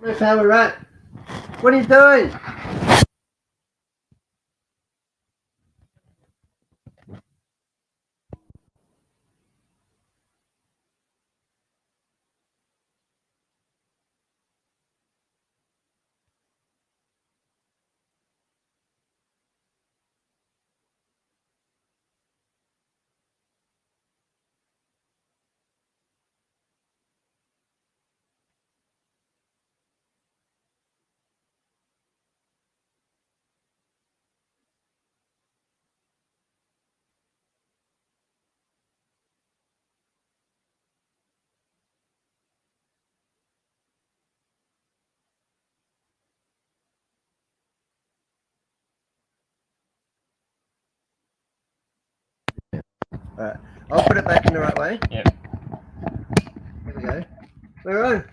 That's how we're at. What are you doing? All right, I'll put it back in the right way. Yeah. Here we go. We're on.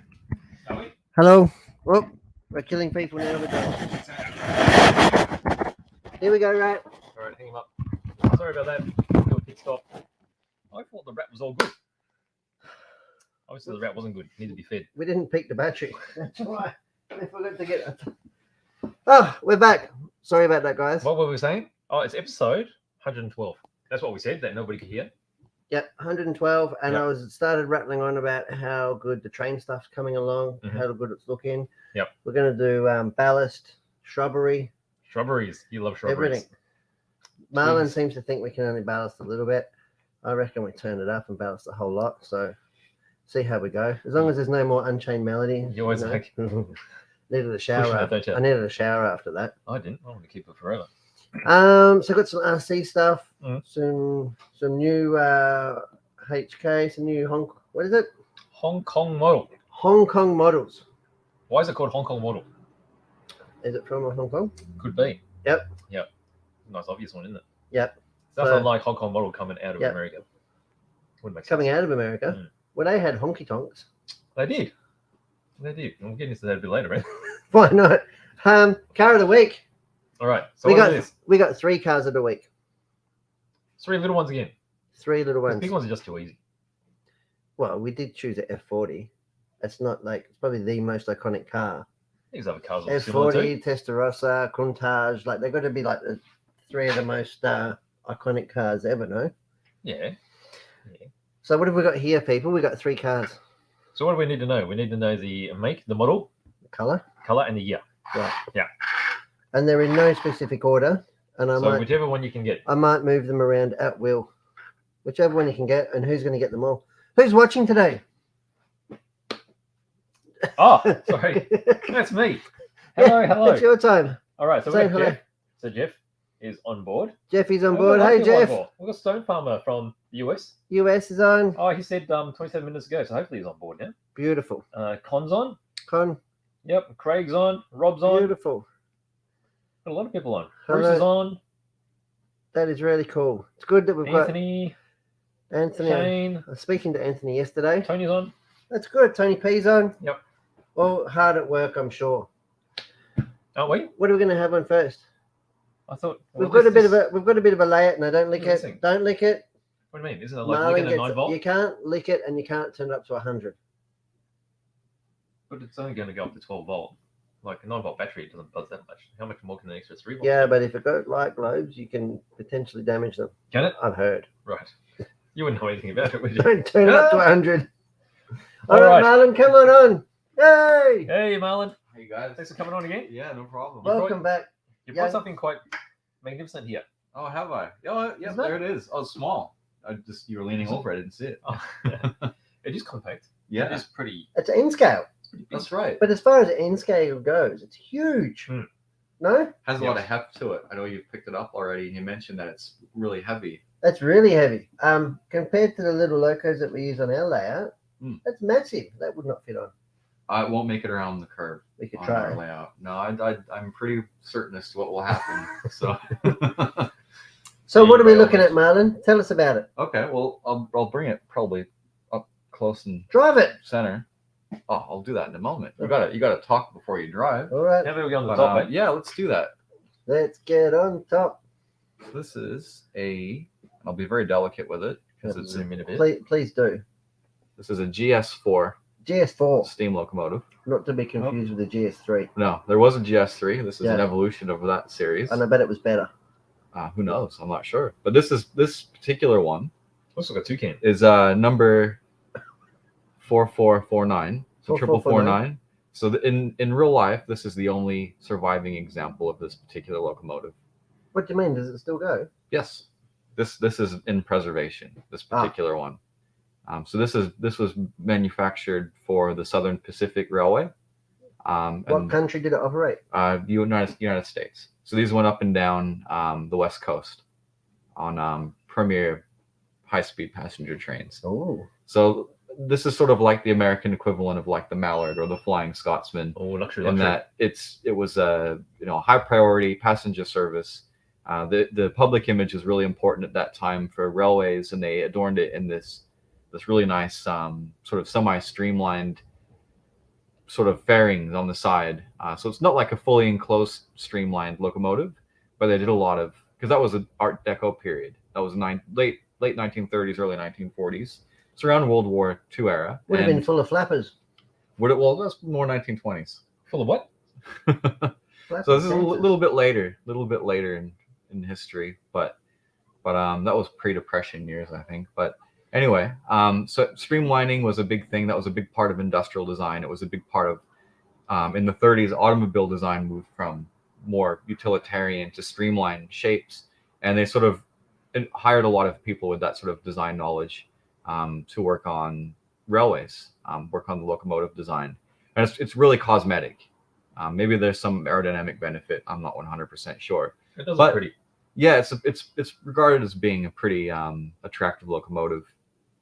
Are we? Hello. Oh, we're killing people now. Here we go, right? All right, hang him up. Sorry about that. Do a pit stop. I thought the wrap was all good. Obviously, the wrap wasn't good. It needed to be fed. We didn't peak the battery. That's why. I forgot to get it. Oh, we're back. Sorry about that, guys. What were we saying? Oh, it's episode 112. That's what we said, that nobody could hear. Yep, 112, and Yep. I started rattling on about how good the train stuff's coming along, how good it's looking. Yep. We're going to do ballast, shrubbery, Shrubberies. You love shrubberies. everything. Marlon seems to think we can only ballast a little bit. I reckon we turn it up and ballast a whole lot. So see how we go. As long as there's no more Unchained Melody. You always like needed a shower. that, don't you? I needed a shower after that. I didn't. I want to keep it forever. So I got some RC stuff, Mm. some new HK, some new what is it? Hong Kong model. Hong Kong models. Why is it called Hong Kong model? Is it from Hong Kong? Could be. Yep. Yep. Nice, obvious one, isn't it? Yep. It's nothing So- like Hong Kong model coming out of Yep. America. Wouldn't make Coming sense. out of America. Mm. Well, they had honky tonks. They did. They did. We'll get into that a bit later, right? Why not? Car of the week. All right. So we what got is this? we got 3 cars of the week. 3 little ones again. 3 little The ones. big ones are just too easy. Well, we did choose a F40. It's not like it's probably the most iconic car. These other cars are similar too. F40, Testarossa, Countach, like they've got to be like the 3 of the most iconic cars ever, no? Yeah. So what have we got here, people? We got 3 cars. So what do we need to know? We need to know the make, the model, The color, color, and the year. and they're in no specific order. And So whichever one you can get. I might move them around at will, whichever one you can get. And who's going to get them all? Who's watching today? Oh, sorry. That's me. Hello, hello. It's your time. All right, so Say we got hello. Jeff. So Jeff is on board. Jeffy's on We've board. got Hey, other people on Jeff. board. We've got Stone Farmer from the US. US is on. Oh, he said 27 minutes ago, so hopefully he's on board now. Beautiful. Con's on. Con. Yep. Craig's on. Rob's on. Beautiful. Got a lot of people on. Hello. Bruce is on. That is really cool. It's good that we've Anthony, got Anthony. Shane, I was speaking to Anthony yesterday. Tony's on. That's good. Tony P's on. Yep. All hard at work, I'm sure. Aren't we? What are we going to have on first? I thought We've got a bit of a layout. No, don't lick What do you it. think? Don't lick it. What do you mean? Isn't it like Marlon licking a gets 9 it. volt? You can't lick it and you can't turn it up to 100. But it's only going to go up to 12 volt. Like a 9 volt battery doesn't buzz that much. How much more can the extra 3 volt? Yeah, but if it got light globes, you can potentially damage them. Can it? I've heard. Right. You wouldn't know anything about it, would you? Don't turn it up to 100. All All right, right. Marlon, come on. Yay! Hey, Marlon. Hey guys. Thanks for coming on again. Yeah, no problem. Welcome back. You Yeah. brought something quite magnificent here. Oh, have I? Oh, yeah, Isn't that- there it is. Oh, it's small. You were leaning over. I didn't see it. Oh, yeah. It is compact. It Yeah, is pretty. It's N scale. It's pretty big. that's right. But as far as N scale goes, it's huge. Hmm. No? Has a Yeah. lot of heft to it. I know you've picked it up already, and you mentioned that it's really heavy. That's really heavy. Compared to the little locos that we use on our layout, Hmm. that's massive. That would not fit on. I won't make it around the curve We could on try. our layout. No, I'm pretty certain as to what will happen. So, So what are we Yeah, looking well, at, Marlon? Tell us about it. okay. Well, I'll bring it probably up close and Drive it. center. Oh, I'll do that in a moment. You gotta talk before you drive. All right. Now that we go on the But, top, mate. yeah, let's do that. Let's get on top. This is I'll be very delicate with it because it's Zoom in a bit. Please do. This is a Gs4 GS4, steam locomotive. not to be confused with the GS3. No, there was a GS3. This is an Yeah. evolution of that series. And I bet it was better. Who knows? I'm not sure. But this particular one Looks like a toucan. is number 4449. So 4449. So in real life, this is the only surviving example of this particular locomotive. What do you mean? Does it still go? Yes, this is in preservation. This particular one. So this was manufactured for the Southern Pacific Railway. What country did it operate? United States. So these went up and down the West Coast on premier high-speed passenger trains. Oh, So this is sort of like the American equivalent of like the Mallard or the Flying Scotsman. Oh, luxury. In that it was a high priority passenger service. The public image is really important at that time for railways, and they adorned it in this really nice sort of semi-streamlined sort of fairings on the side. So it's not like a fully enclosed streamlined locomotive, but they did a lot of, because that was an Art Deco period. That was late 1930s, early 1940s. It's around World War II era. would have been full of flappers. Well, that's more 1920s. Full of what? So this is a little bit later in history, but that was pre-depression years, I think. But anyway, so streamlining was a big thing. That was a big part of industrial design. It was a big part of in the 30s, automobile design moved from more utilitarian to streamlined shapes, and they sort of hired a lot of people with that sort of design knowledge to work on railways, work on the locomotive design, and it's really cosmetic. Maybe there's some aerodynamic benefit. I'm not 100% sure. It does But- look pretty. Yeah, it's regarded as being a pretty attractive locomotive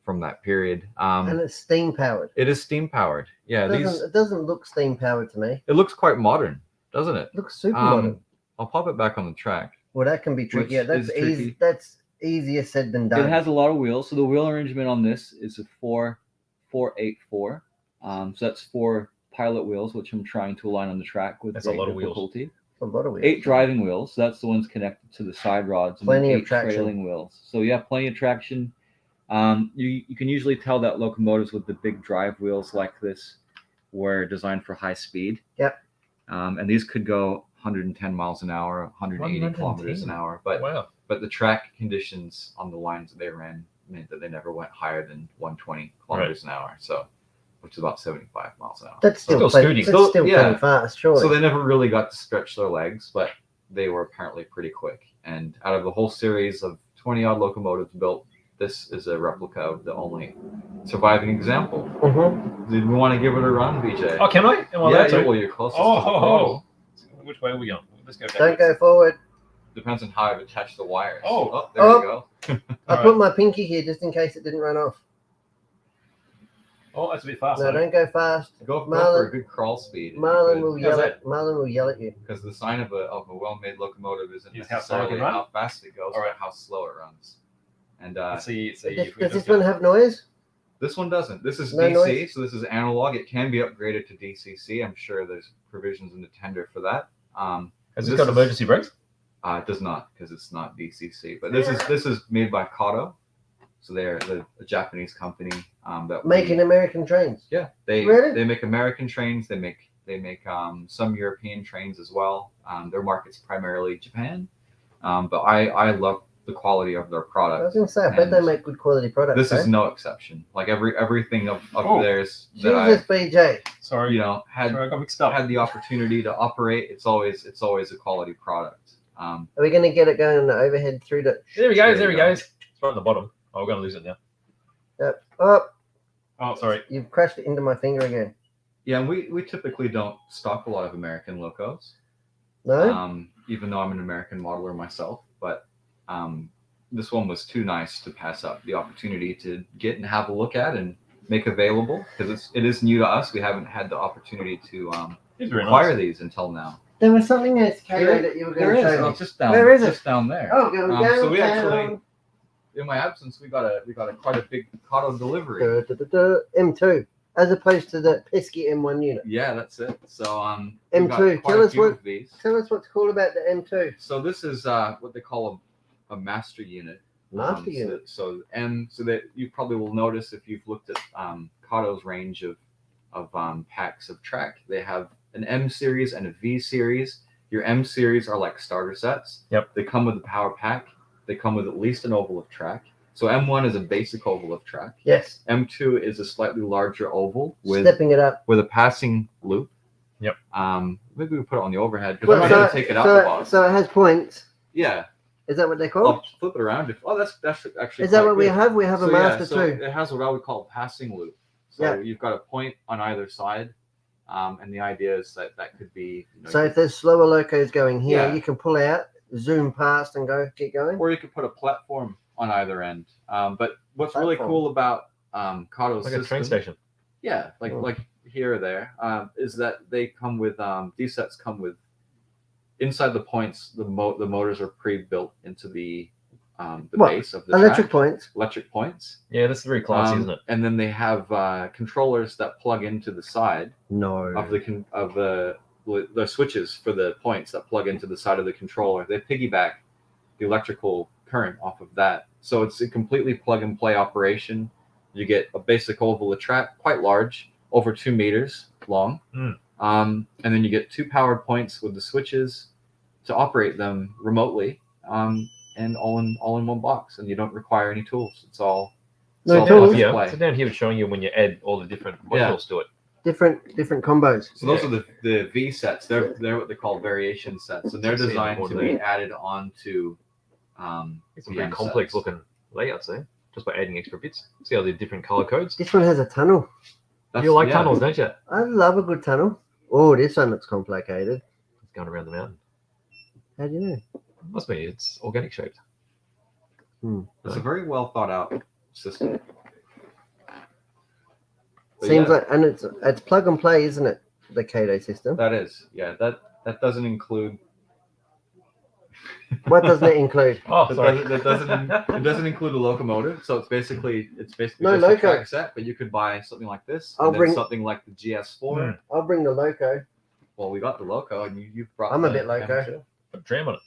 from that period. And it's steam powered. It is steam powered. Yeah, It doesn't look steam powered to me. it looks quite modern, doesn't it? It looks super modern. I'll pop it back on the track. Well, that can be tricky. which Yeah, that's is easy. tricky. That's easier said than done. It has a lot of wheels. So the wheel arrangement on this is a 4-4-8-4. So that's 4 pilot wheels, which I'm trying to align on the track with That's a lot of wheels. difficulty. a lot of wheels. 8 driving wheels. So that's the ones connected to the side rods. And Plenty then of 8 traction. trailing wheels. So yeah, plenty of traction. You can usually tell that locomotives with the big drive wheels like this were designed for high speed. Yep. And these could go 110 miles an hour, 180 kilometers an 110. hour. But Wow. But the track conditions on the lines that they ran meant that they never went higher than 120 kilometers an hour. So, which is about 75 miles an hour. That's still, Still plenty, scooting. that's still Yeah. plenty fast, surely. So they never really got to stretch their legs, but they were apparently pretty quick. And out of the whole series of 20 odd locomotives built, this is a replica of the only surviving example. Mhm. Did we want to give it a run, BJ? Oh, can I? Am I yeah, allowed to? well, you're closest Oh, to the ho, pole. ho. Which way are we going? Let's go. Don't backwards. go forward. Depends on how I've attached the wires. Oh. There Oh. you go. I All put right. my pinky here just in case it didn't run off. Oh, that's a bit fast. No, though. don't go fast. Go for Marlon- a good crawl speed. Marlon will yell How's at Marlon will yell at you. Because the sign of a well-made locomotive isn't Is how slow it can necessarily run? how fast it goes, All right. but how slow it runs. And Let's see. Does, If we does this just go- one have noise? this one doesn't. This is No DC, noise? so this is analog. It can be upgraded to DCC. I'm sure there's provisions in the tender for that. Has this this got is- emergency brakes? It does not, because it's not DCC. But this is made by Kato, so they're a Japanese company that Making American trains. Yeah, they Really? make American trains. They make some European trains as well. Their market's primarily Japan, but I love the quality of their I was product. going to say, I bet they And make good quality products. This is eh? no exception. Like everything of Oh. theirs that I Jesus, BJ. Sorry. had Sorry, I got mixed up. had the opportunity to operate. It's always a quality product. Are we going to get it going on the overhead through the? There he There goes. you There he go. goes. It's right on the bottom. Oh, we're going to lose it now. Yep. Oh, Oh, sorry. you've crashed it into my finger again. Yeah, and we typically don't stock a lot of American locos. No? Even though I'm an American modeler myself, but this one was too nice to pass up the opportunity to get and have a look at and make available, because it is new to us. We haven't had the opportunity to It's very acquire nice. these until now. There was something else, Kaylee, There- that you were There going to is. show me. It's just down. Where is it? Just down there. Oh, going down. So we down. actually, in my absence, we got a quite a big Kato delivery. M2, as opposed to the pesky M1 unit. Yeah, that's it. So we've got M2, quite tell a us few what- of these. Tell us what's cool about the M2. So this is what they call a master unit. Master unit. So that you probably will notice if you've looked at Kato's range of packs of track. They have an M series and a V series. Your M series are like starter sets. Yep. They come with a power pack. They come with at least an oval of track. So M1 is a basic oval of track. Yes. M2 is a slightly larger oval with Stepping it up. a passing loop. Yep. Maybe we put it on the overhead because I'm Well, not going to take it out the box. so it has points. Yeah. Is that what they're called? I'll flip it around. That's actually. Is that quite what we good. have? We have a So, master so too. it has what I would call a passing loop. So Yeah. you've got a point on either side, and the idea is that could be. So if there's slower locos going here, Yeah. you can pull out, zoom past, and keep going. or you could put a platform on either end. But what's really Platform. cool about Kato's Like a train system, station. yeah, like here or there, is that they come with these sets come with inside the points. The motors are pre-built into the What? base of the Electric track. points. Electric points. Yeah, that's very classy, isn't it? And then they have controllers that plug into the side No. of the switches for the points that plug into the side of the controller. They piggyback the electrical current off of that, so it's a completely plug and play operation. You get a basic oval of track, quite large, over 2 meters long, and then you get 2 powered points with the switches to operate them remotely. And all in one box, and you don't require any tools. It's all No all tools. plug and Yeah, play. so down here it's showing you when you add all the different Yeah. modules to it. Different combos. So those are the V sets. They're what they call variation sets, and they're See them designed more to than be that. added onto. It's a very VM complex sets. looking layouts there, just by adding extra bits. See how the different color codes? This one has a tunnel. You like yeah. tunnels, don't you? I love a good tunnel. Oh, this one looks complicated. It's going around the mountain. How do you know? Must be. It's organic shaped. It's a very well thought out system. But Seems yeah, like, and it's plug and play, isn't it? The Kato system. that is, yeah. That doesn't include. What doesn't it include? Oh, That sorry. it doesn't include a locomotive, so it's basically No just loco. a track set. But you could buy something like this, I'll and then bring- something like the Gs4. I'll bring the loco. Well, we got the loco, and you brought. I'm a the bit loco. amateur. Put a tram on it.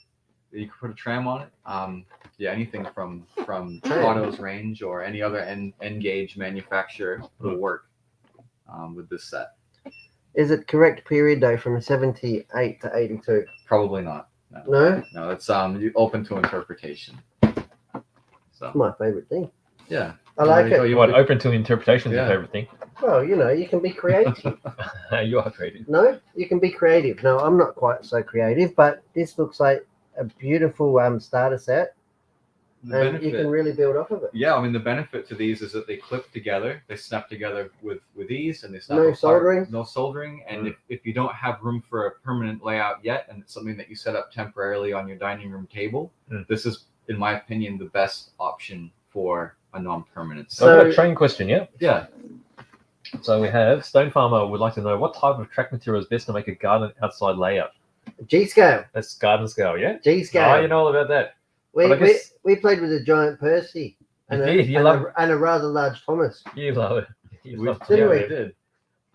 You could put a tram on it. Yeah, anything from Tram. Kato's range or any other N gauge manufacturer will work with this set. Is it correct period though from 78 to 82? Probably not. No, No, it's open to interpretation. So my favorite thing. yeah, I like it. You want open to interpretation is Yeah. your favorite thing. Well, you can be creative. You are creative. No, you can be creative. No, I'm not quite so creative, but this looks like a beautiful starter set, The and you can really build off of it. Yeah, I mean the benefit to these is that they clip together, they snap together with ease, and they snap No apart. soldering? No soldering, and if you don't have room for a permanent layout yet, and it's something that you set up temporarily on your dining room table, this is, in my opinion, the best option for a non-permanent set. So I've got a So- train question, yeah? Yeah, So we have Stone Farmer would like to know what type of track material is best to make a garden outside layout. G scale, That's garden scale, yeah? G scale. Oh, you know all about that. we, but I guess- we played with a giant Percy and, You did, you love- and a rather large Thomas. You love it. You we love Did yeah, we? we did.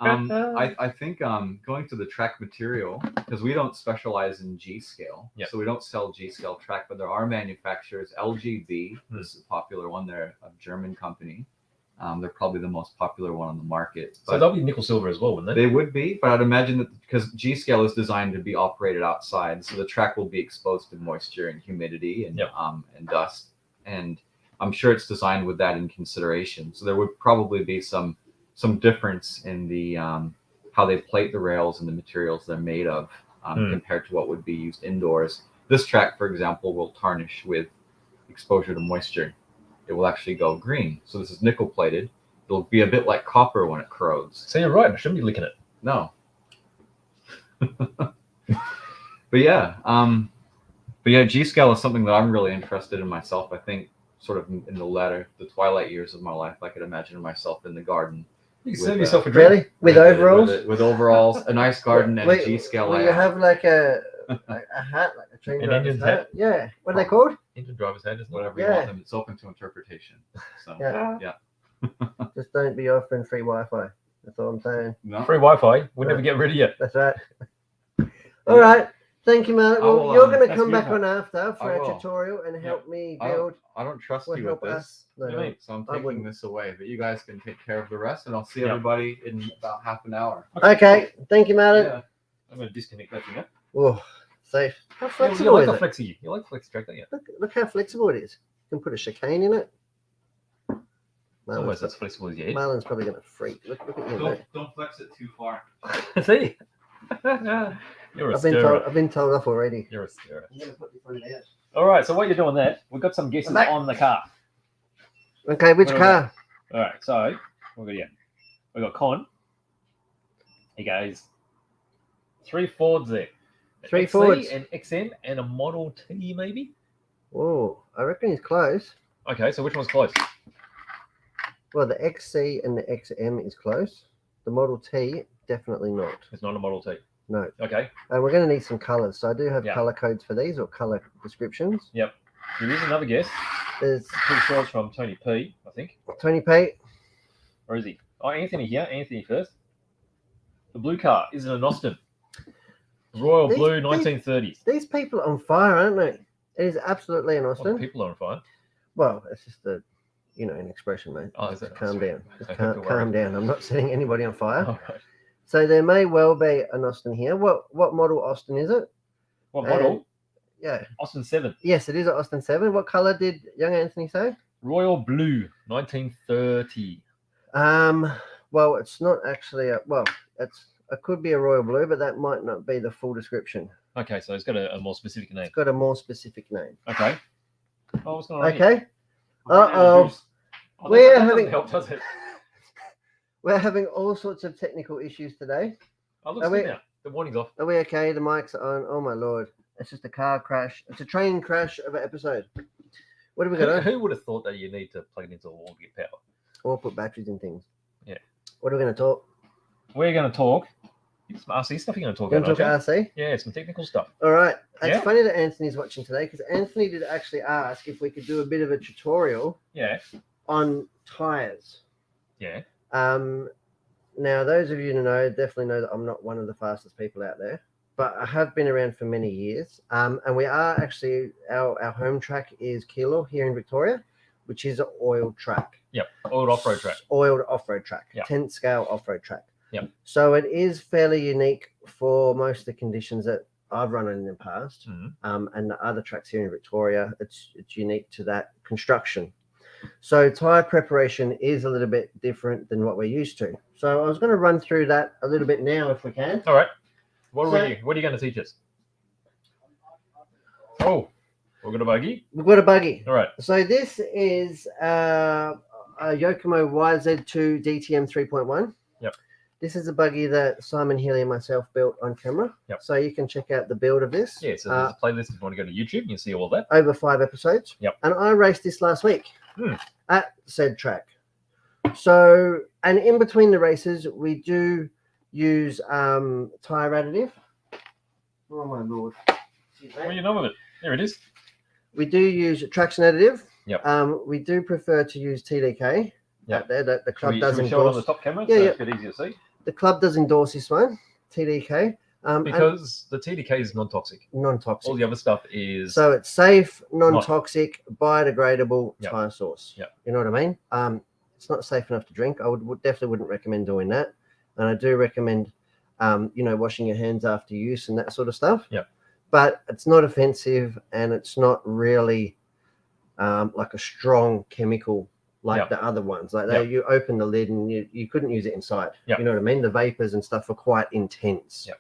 I think going to the track material, because we don't specialize in G scale, Yep. so we don't sell G scale track, but there are manufacturers. LGV is a popular one. They're a German company. They're probably the most popular one on the market. So But they'll be nickel silver as well, wouldn't they? they would be, but I'd imagine that because G scale is designed to be operated outside, so the track will be exposed to moisture and humidity and Yep. and dust, and I'm sure it's designed with that in consideration. So there would probably be some difference in the how they plate the rails and the materials they're made of compared to what would be used indoors. This track, for example, will tarnish with exposure to moisture. It will actually go green. So this is nickel plated. It'll be a bit like copper when it corrodes. So you're right. I shouldn't be licking it. No. But yeah, G scale is something that I'm really interested in myself. I think sort of in the twilight years of my life, I could imagine myself in the garden. You can With, save yourself a drink. Really? With overalls? With overalls, a nice garden, and a G scale Will you layout. have like a hat, like a train An driver's Indian's hat? hat? Yeah. What are they called? Engine driver's head, isn't it? Whatever you Yeah. want them, it's open to interpretation. So Yeah. Just don't be offering free Wi-Fi. That's all I'm saying. no. Free Wi-Fi. We'll never get rid of you. That's right. All right. Thank you, man. I Well, will, you're going to that's come good, back man. on after for I our will. tutorial and help me I build don't trust or you help with this. us. No, What do you no. mean? So I'm I taking wouldn't. this away, but you guys can take care of the rest, and I'll see Yeah. everybody in about half an hour. Okay, thank you, Martin. Yeah. I'm going to disconnect that thing. Yeah? Oh, safe. How You flexible like is the it? flexi. You like flex track, don't you? Look how flexible it is. You can put a chicane in it. It's almost as flexible as your head. Marlon's probably going to freak. Look at you, mate. Don't flex it too far. See? You're a stirrer. I've been told off already. You're a stirrer. I'm going to put this one out. All right, so while you're doing that, we've got some guesses I'm back. on the car. Okay, which What do we car? All right, so we've got Con. He goes 3 Fords there. An 3 XC, Fords. an XM, and a Model T maybe. Oh, I reckon he's close. Okay, so which one's close? Well, the XC and the XM is close. The Model T, definitely not. It's not a Model T. No. Okay, And we're going to need some colours. So I do have Yeah. colour codes for these or colour descriptions. there is another guess. There's Pretty sure it's from Tony P, I think. Tony Pate. Or is he? Oh, Anthony here. Anthony first. The blue car. Is it an Austin? Royal These- blue, these- 1930s. These people are on fire, aren't they? It is absolutely an Well, the Austin. people are on fire. Well, it's just an expression, mate. Oh, is Just it? calm down. Just Okay, don't calm worry. down. I'm not setting anybody on fire. All right. So there may well be an Austin here. What model Austin is it? What model? Yeah. Austin 7. Yes, it is an Austin 7. What colour did young Anthony say? Royal blue, 1930. Well, it's not actually it could be a royal blue, but that might not be the full description. Okay, so it's got a more specific name. It's got a more specific name. Okay. Oh, what's going on here? Okay. Uh-oh. We're that having- doesn't help, does it? We're having all sorts of technical issues today. Oh, looks Are good we- now. The warning's off. Are we okay? The mics are on. Oh my lord. It's just a car crash. It's a train crash of an episode. What have we got on? Who would have thought that you need to plug it into a wall to get power? Or put batteries in things. Yeah. What are we going to talk? We're going to talk. Some RC stuff you're going to talk Going to about, talk aren't you? RC? Yeah, some technical stuff. All right. It's Yeah. funny that Anthony's watching today because Anthony did actually ask if we could do a bit of a tutorial Yeah. on tires. Yeah. Now, those of you who know definitely know that I'm not one of the fastest people out there, but I have been around for many years. And we are actually, our home track is Kilo here in Victoria, which is an oil track. Yep. Old off-road track. Oiled off-road track, Yep. 10th scale off-road track. Yep. So it is fairly unique for most of the conditions that I've run in the past. Mhm. And the other tracks here in Victoria, it's unique to that construction. So tire preparation is a little bit different than what we're used to. So I was going to run through that a little bit now if we can. All right. What So- are you going to teach us? Oh, we've got a buggy. We've got a buggy. All right. So this is a Yokomo Wizard DTM 3.1. Yep. This is a buggy that Simon Healy and myself built on camera. Yep. So you can check out the build of this. Yeah, so there's a playlist if you want to go to YouTube. You can see all that. Over 5 episodes. Yep. And I raced this last week Hmm. at said track. So, and in between the races, we do use tire additive. Oh my lord. What do you know of it? There it is. We do use traction additive. Yep. We do prefer to use TDK. Yep. Out there, the Should club we does show it on the endorse. top camera Yeah, so yeah. it's a bit easier to see? The club does endorse this one, TDK. And Because the TDK is non-toxic. non-toxic. All the other stuff is... So it's safe, non-toxic, biodegradable Yep. tire source. Yep. You know what I mean? It's not safe enough to drink. I would definitely wouldn't recommend doing that. And I do recommend, washing your hands after use and that sort of stuff. Yep. But it's not offensive and it's not really like a strong chemical like Yep. the other ones. Like Yep. you open the lid and you couldn't use it inside. Yep. You know what I mean? The vapors and stuff are quite intense. Yep.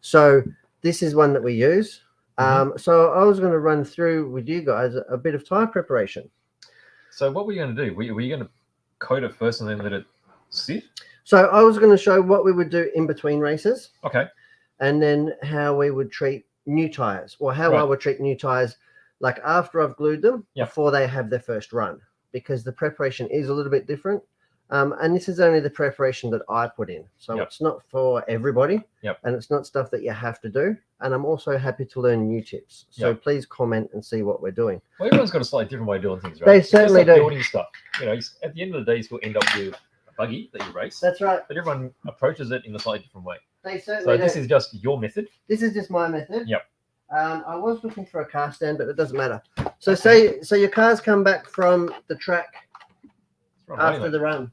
So this is one that we use. Mm-hmm. So I was going to run through with you guys a bit of tire preparation. So what were you going to do? Were you going to coat it first and then let it sit? So I was going to show what we would do in between races Okay. and then how we would treat new tires or how I Right. would treat new tires like after I've glued them Yep. before they have their first run because the preparation is a little bit different. And this is only the preparation that I put in. So Yep. it's not for everybody. Yep. And it's not stuff that you have to do. And I'm also happy to learn new tips. So Yep. please comment and see what we're doing. Well, everyone's got a slightly different way of doing things, right? They It's just certainly like do. building stuff. At the end of the day, you still end up with a buggy that you race, That's right. but everyone approaches it in a slightly different way. They certainly So do. this is just your method. This is just my method. Yep. I was looking for a car stand, but it doesn't matter. So so your cars come back from the track after the run.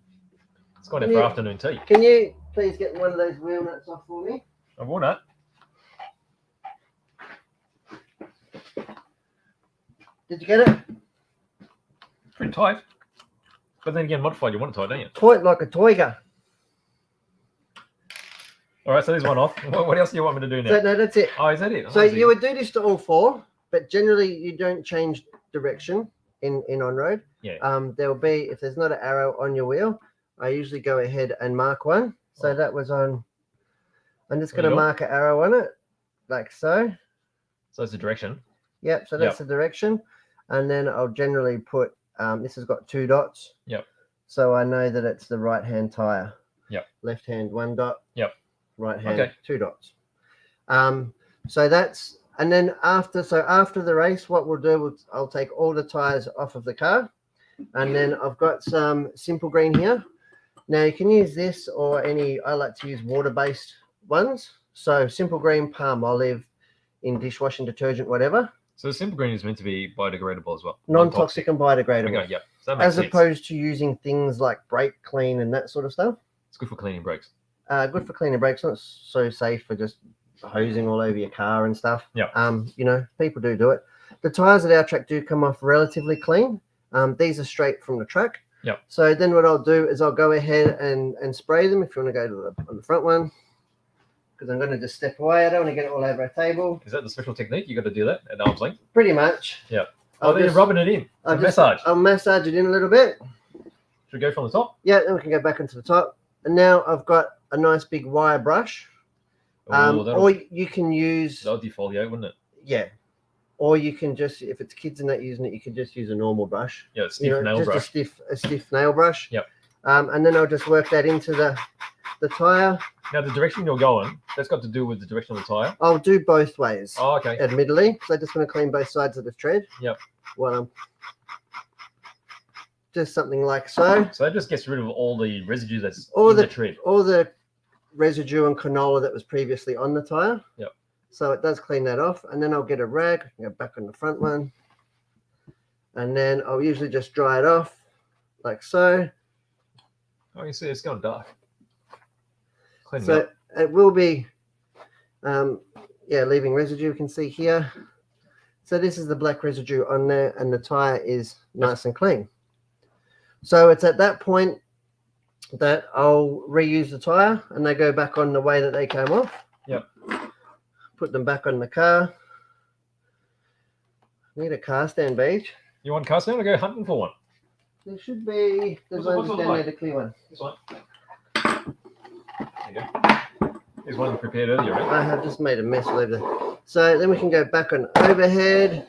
It's gone there for afternoon tea. Can you please get one of those wheel nuts off for me? I will not. Did you get it? Pretty tight. But then again, modified, you want it tight, don't you? Tight like a toiger. All right, so there's one off. What else do you want me to do now? So, no, that's it. Oh, is that it? So you would do this to all four, but generally you don't change direction in on-road. Yeah. There will be, if there's not an arrow on your wheel, I usually go ahead and mark one. So that was on, I'm just going to mark an arrow on it, like so. So that's the direction. Yep, so that's the direction. And then I'll generally put, this has got 2 dots. Yep. So I know that it's the right-hand tire. Yep. Left hand, 1 dot. Yep. Right hand, 2 dots. So that's, and then after the race, what we'll do, I'll take all the tires off of the car, and then I've got some Simple Green here. Now you can use this or any, I like to use water-based ones. So Simple Green, Palm Olive, in dishwashing detergent, whatever. So Simple Green is meant to be biodegradable as well. Non-toxic and biodegradable. Okay, yep. So that makes sense. Opposed to using things like brake clean and that sort of stuff. It's good for cleaning brakes. Good for cleaning brakes, not so safe for just hosing all over your car and stuff. Yeah. You know, people do it. The tires at our track do come off relatively clean. These are straight from the track. Yeah. So then what I'll do is I'll go ahead and spray them. If you want to go to on the front one, because I'm going to just step away. I don't want to get it all over our table. Is that the special technique? You got to do that at arm's length? Pretty much. Yeah. Oh, then you're rubbing it in. Massage. I'll massage it in a little bit. Should we go from the top? Yeah, then we can go back into the top. And now I've got a nice big wire brush. Or you can use... That'll defoliate, wouldn't it? Yeah. Or you can just, if it's kids and not using it, you can just use a normal brush. Yeah, a stiff nail brush. A stiff nail brush. Yep. And then I'll just work that into the tire. Now, the direction you're going, that's got to do with the direction of the tire? I'll do both ways. Oh, okay. Admittedly. So I just want to clean both sides of the tread. Yep. Well, just something like so. So that just gets rid of all the residue that's in the tread. All the residue and canola that was previously on the tire. Yep. So it does clean that off. And then I'll get a rag, go back on the front one. And then I'll usually just dry it off like so. Oh, you see, it's gone dark. So it will be, leaving residue. You can see here. So this is the black residue on there, and the tire is nice and clean. So it's at that point that I'll reuse the tire, and they go back on the way that they came off. Yep. Put them back on the car. Need a car stand, Beach. You want a car stand or go hunting for one? There should be. There's one down there, the clear one. This one. There you go. There's one prepared earlier, right? I have just made a mess all over there. So then we can go back on overhead.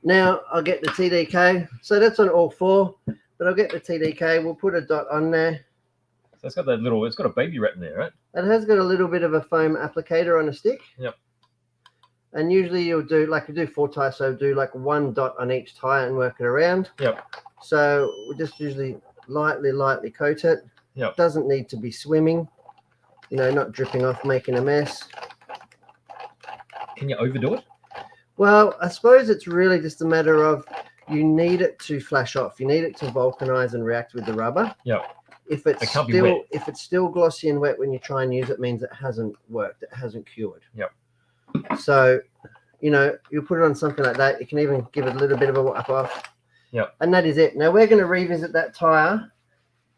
Now I'll get the TDK. So that's on all four, but I'll get the TDK. We'll put a dot on there. So it's got that little, it's got a baby wrap in there, right? It has got a little bit of a foam applicator on a stick. Yep. And usually you'll do, like you do 4 tires, so do like 1 dot on each tire and work it around. Yep. So we just usually lightly coat it. Yep. Doesn't need to be swimming, you know, not dripping off, making a mess. Can you overdo it? Well, I suppose it's really just a matter of you need it to flash off. You need it to vulcanize and react with the rubber. Yep. If it's still glossy and wet when you try and use it, means it hasn't worked. It hasn't cured. Yep. So, you know, you put it on something like that. You can even give it a little bit of a wipe off. Yep. And that is it. Now we're going to revisit that tire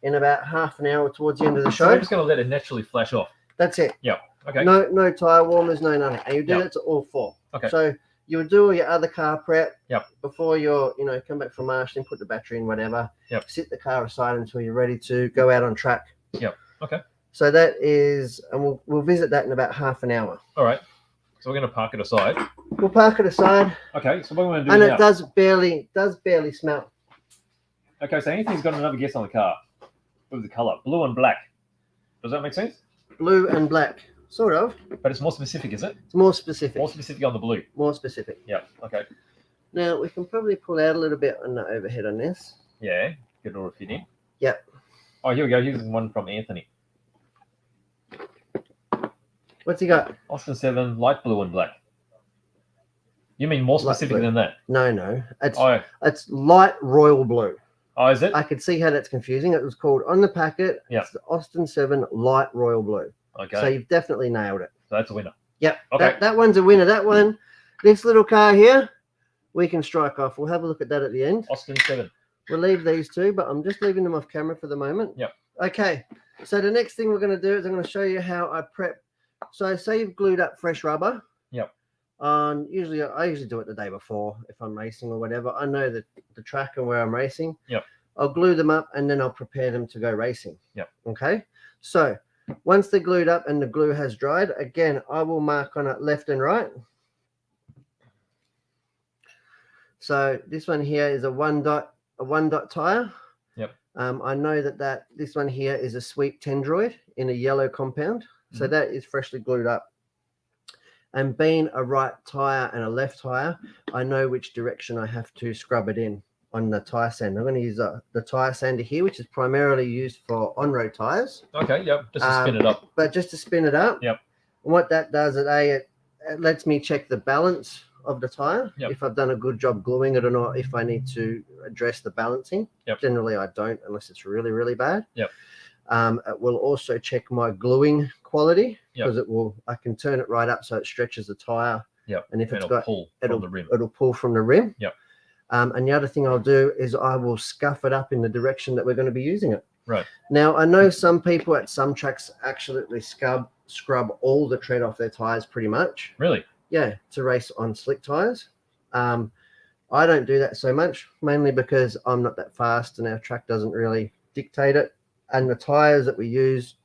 in about half an hour towards the end of the show. So we're just going to let it naturally flash off. That's it. Yeah. Okay. No tire warmers, no nothing. And you do that to all 4. Okay. So you would do all your other car prep. Yep. Before you're, come back from marshalling, put the battery in, whatever. Yep. Sit the car aside until you're ready to go out on track. Yep. Okay. So that is, and we'll visit that in about half an hour. All right. So we're going to park it aside. We'll park it aside. Okay. So what we're going to do and now. It does barely smell. Okay. So Anthony's got another guess on the car. What was the color? Blue and black. Does that make sense? Blue and black. Sort of. But it's more specific, is it? It's more specific. More specific on the blue. More specific. Yeah. Okay. Now, we can probably pull out a little bit on the overhead on this. Yeah. Get it all fit in. Yep. Oh, here we go. Here's one from Anthony. What's he got? Austin 7, light blue and black. You mean more Light specific blue. than that? No. Oh, It's light royal blue. oh, is it? I could see how that's confusing. It was called on the packet. Yeah. It's the Austin 7 light royal blue. Okay. So you've definitely nailed it. So that's a winner. Yep. Okay. That one's a winner. That one, this little car here, we can strike off. We'll have a look at that at the end. Austin 7. We'll leave these two, but I'm just leaving them off camera for the moment. Yep. Okay. So the next thing we're going to do is I'm going to show you how I prep. So say you've glued up fresh rubber. Yep. I usually do it the day before if I'm racing or whatever. I know the track and where I'm racing. Yep. I'll glue them up and then I'll prepare them to go racing. Yep. Okay. So once they're glued up and the glue has dried, again, I will mark on it left and right. So this one here is a one dot tire. Yep. I know that this one here is a sweet Tendroid in a yellow compound. So that is freshly glued up. And being a right tire and a left tire, I know which direction I have to scrub it in on the Tyre Sander. I'm going to use the Tyre Sander here, which is primarily used for on-road tires. Okay, yep. Just to spin it up. But just to spin it up. Yep. And what that does is it lets me check the balance of the tire. Yep. If I've done a good job gluing it or not, if I need to address the balancing. Yep. Generally, I don't unless it's really, really bad. Yep. It will also check my gluing quality Yep. because I can turn it right up so it stretches the tire. Yep. And if And it's it'll got, pull from the rim. it'll pull from the rim. Yep. And the other thing I'll do is I will scuff it up in the direction that we're going to be using it. Right. Now, I know some people at some tracks absolutely scrub all the tread off their tires pretty much. Really? Yeah, to race on slick tires. I don't do that so much, mainly because I'm not that fast and our track doesn't really dictate it. And the tires that we use,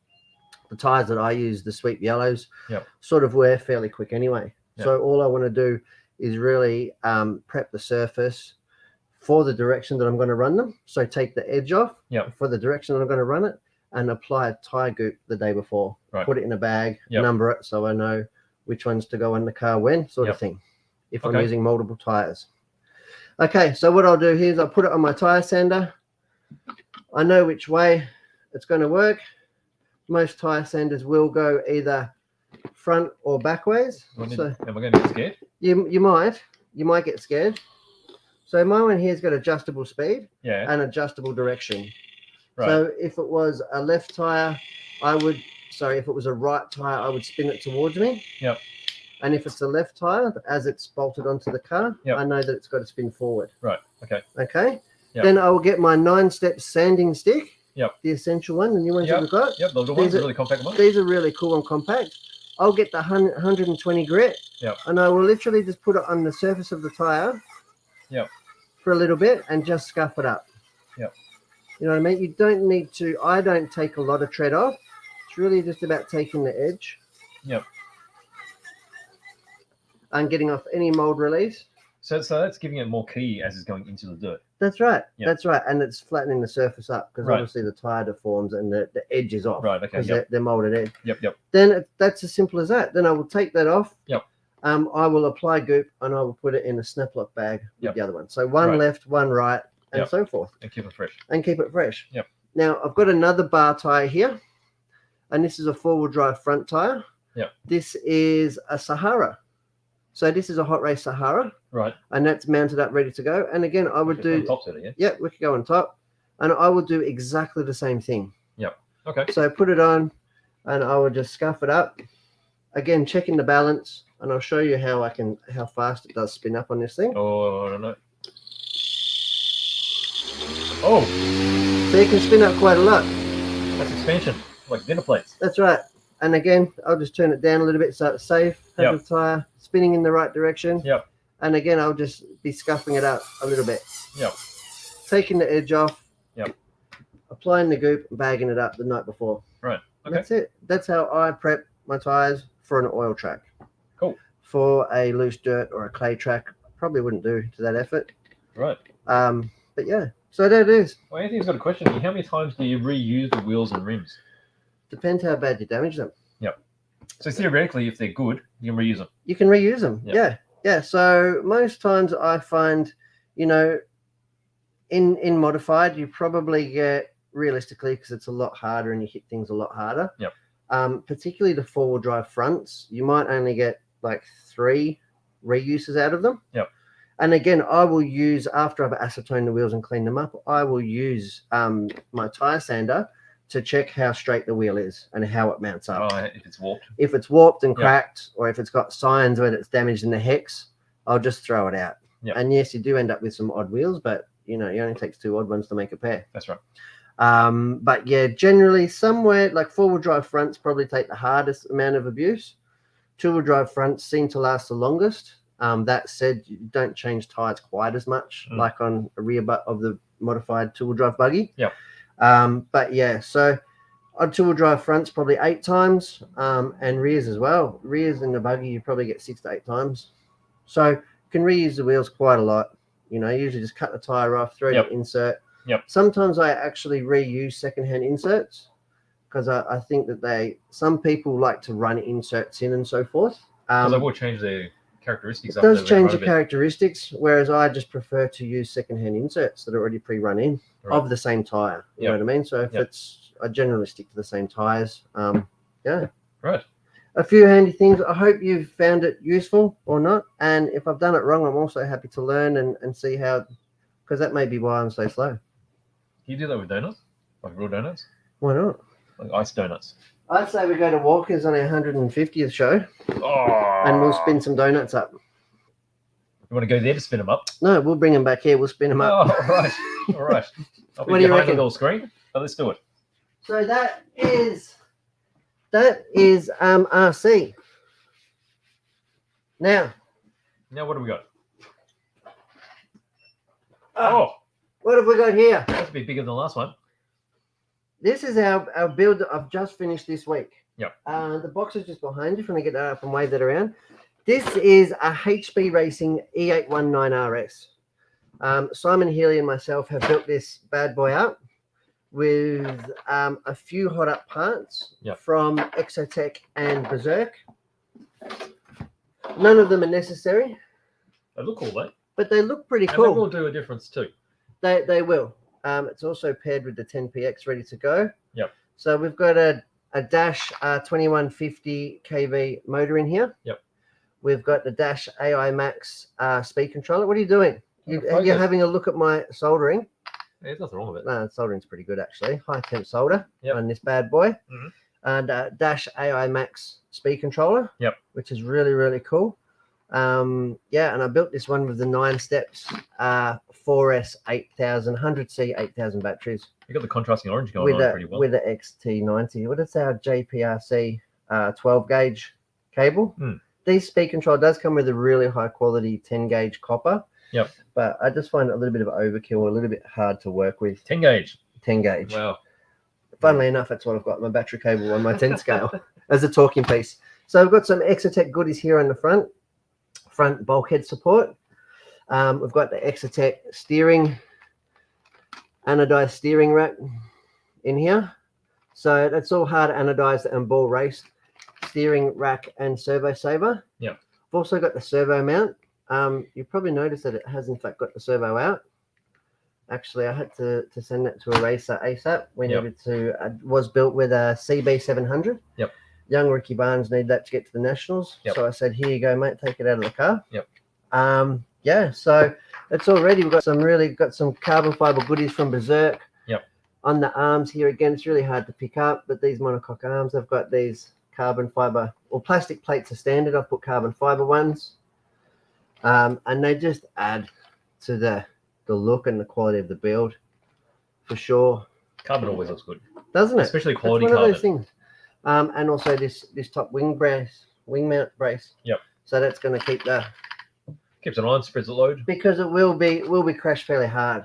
the tires that I use, the sweet yellows, Yep. sort of wear fairly quick anyway. Yep. So all I want to do is really prep the surface for the direction that I'm going to run them. So take the edge off Yep. for the direction that I'm going to run it and apply a tire goop the day before. Right. Put it in a bag, Yep. number it so I know which ones to go on the car when, sort Yep. of thing, if I'm Okay. using multiple tires. Okay, so what I'll do here is I'll put it on my Tyre Sander. I know which way it's going to work. Most Tyre Sanders will go either front or back ways. So Am I going to get scared? you might get scared. So my one here's got adjustable speed Yeah. and adjustable direction. Right. So if it was a left tire, if it was a right tire, I would spin it towards me. Yep. And if it's a left tire, as it's bolted onto the car, Yep. I know that it's got to spin forward. Right. Okay. Okay. Yep. Then I will get my 9-step sanding stick. Yep. The essential one, the new ones Yep. that we've got. Yep. The little ones, These the really compact ones. These are really cool and compact. I'll get the 120 grit. Yep. And I will literally just put it on the surface of the tire. Yep. For a little bit and just scuff it up. Yep. You know what I mean? You don't need to. I don't take a lot of tread off. It's really just about taking the edge. Yep. And getting off any mold release. So that's giving it more key as it's going into the dirt. That's right. Yep. That's right. And it's flattening the surface up because Right. obviously the tire deforms and the edge is off. Right. Okay. Because Yep. they're molded edge. Yep. Then that's as simple as that. Then I will take that off. Yep. I will apply goop and I will put it in a snap lock bag with Yep. the other one. So one Right. left, one right, and Yep. so forth. And keep it fresh. And keep it fresh. Yep. Now I've got another bar tire here, and this is a 4-wheel drive front tire. Yep. This is a Sahara. So this is a hot race Sahara, Right. and that's mounted up, ready to go. And again, I would Okay, on do, top of it, yeah. yeah, we could go on top, and I will do exactly the same thing. Okay. So put it on, and I will just scuff it up. Again, checking the balance, and I'll show you how fast it does spin up on this thing. Oh, I don't know. Oh, So you can spin up quite a lot. that's expansion, like dinner plates. That's right. And again, I'll just turn it down a little bit so it's safe. Have Yep. the tire spinning in the right direction. Yep. And again, I'll just be scuffing it up a little bit. Yep. Taking the edge off. Yep. Applying the goop, bagging it up the night before. Right. And Okay. that's it. That's how I prep my tires for an oil track. Cool. For a loose dirt or a clay track, probably wouldn't do to that effort. Right. But yeah, so there it is. Well, Anthony's got a question. How many times do you reuse the wheels and rims? Depends how bad you damage them. So theoretically, if they're good, you can reuse them. You can reuse them. Yep. Yeah. Yeah. So most times I find, in modified, you probably get realistically, because it's a lot harder and you hit things a lot harder. Yep. particularly the four-wheel drive fronts, you might only get like 3 reuses out of them. Yep. And again, I will use, after I've acetoned the wheels and cleaned them up, I will use my Tyre Sander to check how straight the wheel is and how it mounts up. Oh, if it's warped. If it's warped and Yep. cracked, or if it's got signs where it's damaged in the hex, I'll just throw it out. Yep. And yes, you do end up with some odd wheels, but you know, it only takes 2 odd ones to make a pair. That's right. But yeah, generally somewhere like 4-wheel drive fronts probably take the hardest amount of abuse. 2-wheel drive fronts seem to last the longest. That said, you don't change tires quite as much like on a rear butt of the modified 2-wheel drive buggy. Yeah. But yeah, so on 2-wheel drive fronts probably 8 times, and rears as well. Rears in the buggy you probably get 6 to 8 times. So you can reuse the wheels quite a lot. You know, usually just cut the tire off, throw the insert. Yep. Sometimes I actually reuse secondhand inserts because I think that some people like to run inserts in and so forth. Because I will change the characteristics. It does change the characteristics, whereas I just prefer to use secondhand inserts that are already pre-run in of the same tire. You know what I mean? So if I generally stick to the same tires. Yeah. Right. A few handy things. I hope you've found it useful or not. And if I've done it wrong, I'm also happy to learn and see how, because that may be why I'm so slow. Can you do that with donuts? Like real donuts? Why not? Like iced donuts. I'd say we go to Walker's on our 150th show. Oh. And we'll spin some donuts up. You want to go there to spin them up? No, we'll bring them back here. We'll spin them up. Oh, all right. All right. I'll be What do you behind reckon? the little screen. Oh, let's do it. So that is RC. Now what do we got? Oh, what have we got here? That's a bit bigger than the last one. This is our build that I've just finished this week. Yep. The box is just behind you. If you want to get that up and wave that around. This is a HB Racing E819 RS. Simon Healy and myself have built this bad boy up with a few hot up parts from Exotech and Berserk. None of them are necessary. They look cool, though. But they look pretty And cool. they will do a difference too. They will. It's also paired with the 10PX ready to go. Yep. So we've got a Dash 2150 kV motor in here. Yep. We've got the Dash AI Max speed controller. What are you doing? You're having a look at my soldering. Yeah, there's nothing wrong with it. No, soldering pretty good actually. High temp solder on this bad boy. And Dash AI Max speed controller. Yep. Which is really, really cool. And I built this one with the 9 steps 4S 8000 100C 8000 batteries. You got the contrasting orange going on pretty well. With the XT90. What is our JPRC 12 gauge cable? This speed control does come with a really high quality 10 gauge copper. Yep. But I just find it a little bit of overkill, a little bit hard to work with. 10 gauge. 10 gauge. Wow. Funnily enough, that's what I've got, my battery cable on my 10 scale as a talking piece. So I've got some Exotech goodies here on the front bulkhead support. We've got the Exotech anodized steering rack in here. So that's all hard anodized and ball raced steering rack and servo saver. Yeah. I've also got the servo mount. You probably noticed that it has in fact got the servo out. Actually, I had to send that to a racer ASAP. We needed to. Was built with a CB700. Yep. Young Ricky Barnes needed that to get to the Nationals. Yep. So I said, here you go, mate. Take it out of the car. Yep. So it's all ready. We've got some carbon fiber goodies from Berserk. Yep. On the arms here again, it's really hard to pick up, but these monocoque arms, I've got these carbon fiber or plastic plates are standard. I've put carbon fiber ones. And they just add to the look and the quality of the build for sure. Carbon always looks good, doesn't it? Especially quality it's one carbon. of those things. And also this top wing mount brace. Yep. So that's going to keep keeps it on, spreads the load. Because it will be crashed fairly hard.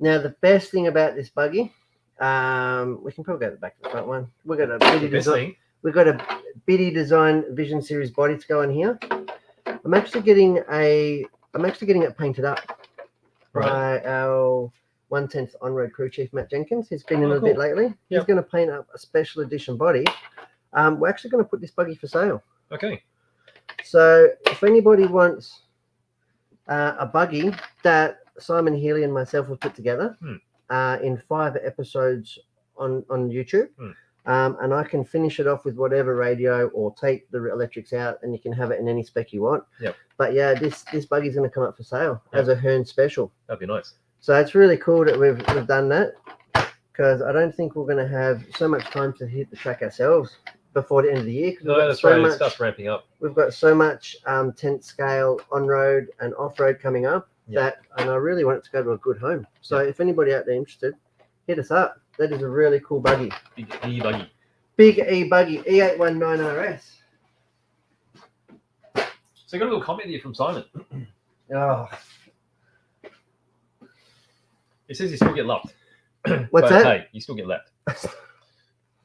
Now the best thing about this buggy, we can probably go back to the front one. We've got a bitty design. We've got a bitty design Vision Series body to go in here. I'm actually getting it painted up by our 1/10 on-road crew chief Matt Jenkins. He's been in a bit lately. Yep. He's going to paint up a special edition body. We're actually going to put this buggy for sale. Okay. So if anybody wants a buggy that Simon Healy and myself have put together in 5 episodes on YouTube, And I can finish it off with whatever radio or take the electrics out, and you can have it in any spec you want. Yep. But yeah, this buggy's going to come up for sale as a Hearns special. That'd be nice. So it's really cool that we've done that, because I don't think we're going to have so much time to hit the track ourselves before the end of the year. No, that's right. It starts ramping up. We've got so much tent scale on road and off road coming up and I really want it to go to a good home. So if anybody out there interested, hit us up. That is a really cool buggy. Big E buggy. Big E buggy, E819 RS. So you got a little comment here from Simon. Oh, It says you still get loved. what's But, that? Hey, you still get lapped.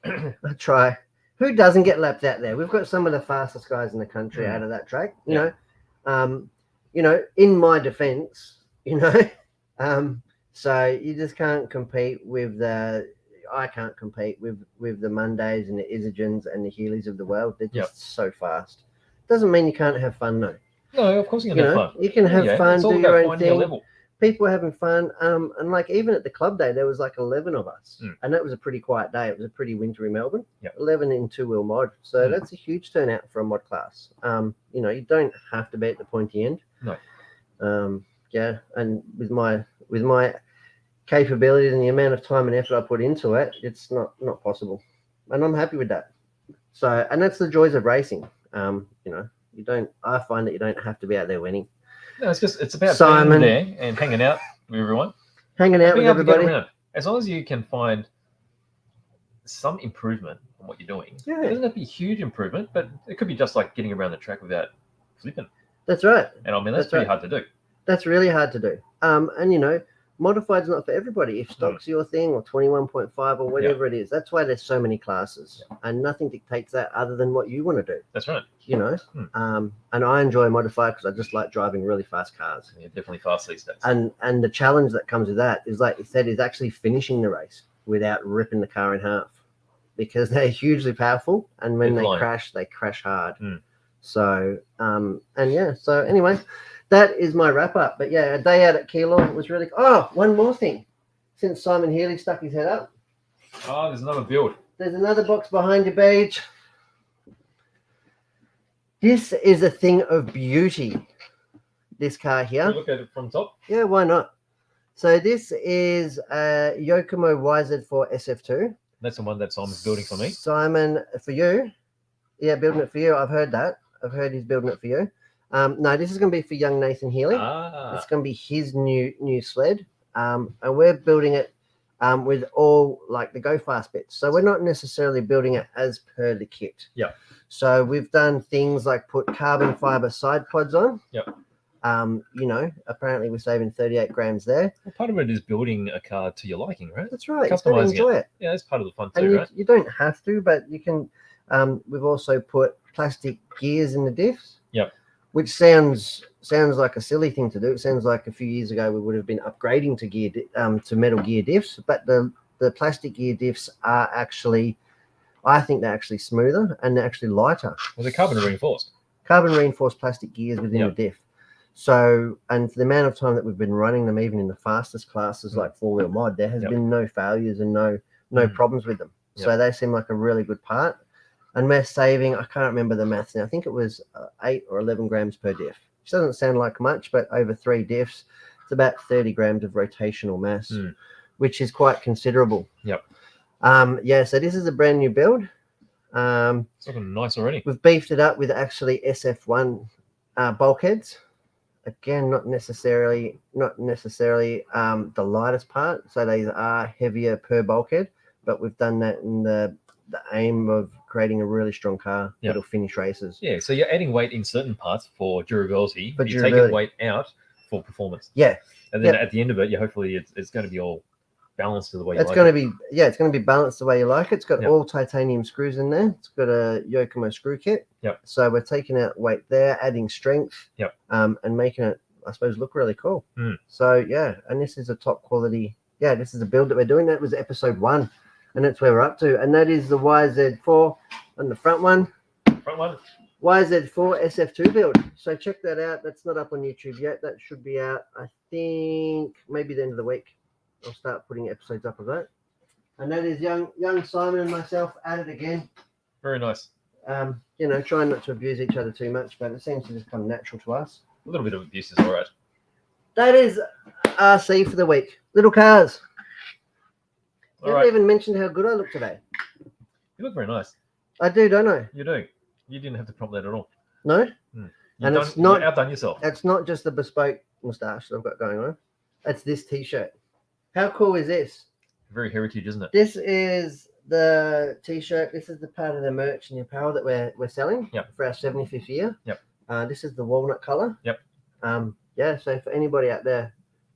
I try. Who doesn't get lapped out there? We've got some of the fastest guys in the country out of that track. You know, in my defense, so you just can't compete with I can't compete with the Mondays and the Isagens and the Healey's of the world. They're just so fast. Doesn't mean you can't have fun though. No, of course you can have fun. You can have fun, it's all do about your own finding your thing. level. People were having fun. And like even at the club day, there was like 11 of us. And that was a pretty quiet day. It was a pretty wintry Melbourne. 11 in two-wheel mod. So that's a huge turnout for a mod class. You don't have to be at the pointy end. No. And with my capabilities and the amount of time and effort I put into it, it's not possible. And I'm happy with that. So, and that's the joys of racing. I find that you don't have to be out there winning. No, it's about Simon. being there and hanging out with everyone. Hanging out Being with able to get everybody. around. As long as you can find some improvement on what you're doing. Yeah. It doesn't have to be a huge improvement, but it could be just like getting around the track without flipping. That's right. And I mean, that's pretty hard to do. That's really hard to do. And modified's not for everybody. If stock's your thing or 21.5 or whatever it is, that's why there's so many classes, and nothing dictates that other than what you want to do. That's right. And I enjoy modified because I just like driving really fast cars. Yeah, definitely fast these days. And the challenge that comes with that is, like you said, is actually finishing the race without ripping the car in half, because they're hugely powerful, and when they crash hard. So so anyway, that is my wrap up. But yeah, a day out at Keilor was really. Oh, one more thing. Since Simon Healey stuck his head up, Oh, there's another build. there's another box behind you, Beige. This is a thing of beauty. This car here. Can we look at it from top? Yeah, why not? So this is a Yokomo Wizard SF2. That's the one that Simon's building for me. Simon, for you. Yeah, building it for you. I've heard that. I've heard he's building it for you. No, this is going to be for young Nathan Healey. It's going to be his new sled. And we're building it with all like the go fast bits. So we're not necessarily building it as per the kit. Yeah. So we've done things like put carbon fiber side pods on. Yep. Apparently we're saving 38 grams there. Well, part of it is building a car to your liking, right? That's right. You gotta Customizing enjoy it. Yeah, that's part of the fun And too, right? you don't have to, but you can. We've also put plastic gears in the diffs. Yep. Which sounds like a silly thing to do. It sounds like a few years ago we would have been upgrading to metal gear diffs, but the plastic gear diffs are actually, I think they're actually smoother and they're actually lighter. Well, they're carbon reinforced. Carbon reinforced plastic gears within the diff. So, and for the amount of time that we've been running them, even in the fastest classes like four-wheel mod, there has been no failures and no problems with them. So they seem like a really good part. And we're saving, I can't remember the maths now, I think it was 8 or 11 grams per diff. Which doesn't sound like much, but over 3 diffs, it's about 30 grams of rotational mass, which is quite considerable. Yep. So this is a brand new build. It's looking nice already. We've beefed it up with actually SF1 bulkheads. Again, not necessarily the lightest part. So they are heavier per bulkhead, but we've done that in the aim of creating a really strong car that'll finish races. Yeah, so you're adding weight in certain parts for durability, but you're durability. taking weight out for performance. Yeah. And then at the end of it, hopefully it's going to be all balanced to the way you like it. It's going to be balanced the way you like it. It's got all titanium screws in there. It's got a Yokomo screw kit. Yep. So we're taking out weight there, adding strength. Yep. And making it, I suppose, look really cool. So and this is a top quality. Yeah, this is a build that we're doing. That was episode 1, and that's where we're up to. And that is the YZ4 on the front one. YZ4 SF2 build. So check that out. That's not up on YouTube yet. That should be out, I think, maybe the end of the week. I'll start putting episodes up of that. And that is young Simon and myself at it again. Very nice. Trying not to abuse each other too much, but it seems to just come natural to us. A little bit of abuse is all right. That is RC for the week. Little cars. All You right. haven't even mentioned how good I look today. You look very nice. I do, don't I? You do. You didn't have to prompt that at all. No? And it's not- you outdone yourself. It's not just the bespoke moustache that I've got going on. It's this t-shirt. How cool is this? Very heritage, isn't it? This is the t-shirt. This is the part of the merch and the apparel that we're selling Yep. for our 75th year. Yep. This is the walnut color. Yep. So for anybody out there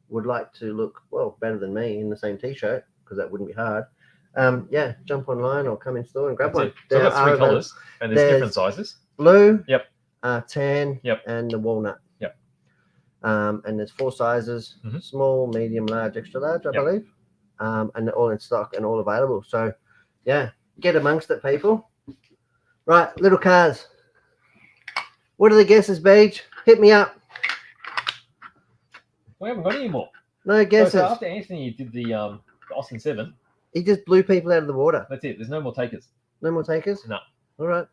would like to look better than me in the same t-shirt, because that wouldn't be hard. Jump online or come in store and grab That's one. it. So I've got three are colours, and there's different there's- sizes. blue, Yep. Tan, Yep. and the walnut. Yep. And there's 4 sizes: Mhm. small, medium, large, extra large, I Yep. believe. And they're all in stock and all available. So, get amongst it, people. Right, little cars. What are the guesses, Beach? Hit me up. We haven't got any more. No guesses. So after Anthony did the Austin 7, He just blew people out of the water. that's it. There's no more takers. No more takers. No. All right.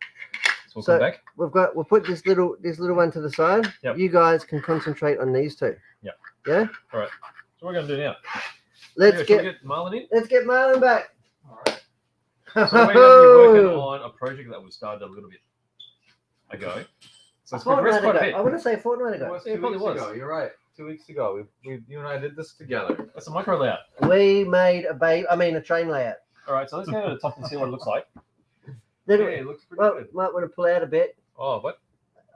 So we'll So- come back. We'll put this little one to the side. Yep. You guys can concentrate on these two. Yep. Yeah. So what we're going to do now? Let's Should get we get Marlon in? Marlon back. All right. So we're going to be working on a project that we started a little bit ago. So it's progressed quite a bit. I want to say a fortnight ago. Yeah, it probably was. You're right. 2 weeks ago, you and I did this together. That's a micro layout. We made a train layout. All right, so let's go to the top and see what it looks like. Then, it looks pretty well, good. might want to pull out a bit. Oh, what?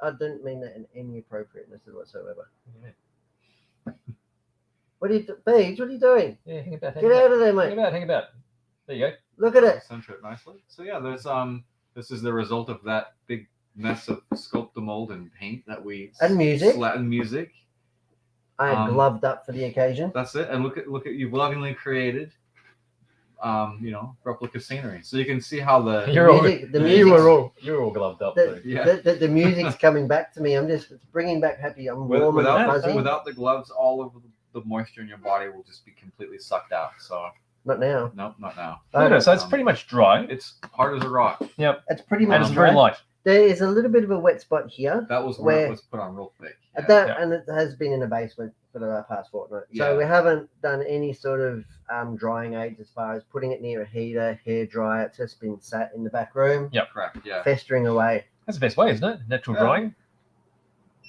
I didn't mean that in any appropriateness whatsoever. Yeah, What are you, Beej? What are you doing? hang about. Get out of there, Hang mate. about. There you go. Look at it. Center it nicely. So yeah, there's this is the result of that big mess of sculpt the mold and paint that we And music. and music. I am gloved up for the occasion. That's it. And look at you've lovingly created replica scenery. So you can see how the You're all, music- the you music's- were all gloved up. The, too. Yeah. the music's coming back to me. It's bringing back happy. I'm warm and fuzzy. without the gloves, all of the moisture in your body will just be completely sucked out. So Not now. nope, not now. No, so it's pretty much dry. It's hard as a rock. It's pretty And much it's very dry. light. There is a little bit of a wet spot here. That was where Where- it was put on real thick. And it has been in the basement for the past fortnight. So Yeah. we haven't done any sort of drying aids as far as putting it near a heater, hair dryer. It's just been sat in the back room, Correct. Yeah. festering away. That's the best way, isn't it? Natural Yeah. drying.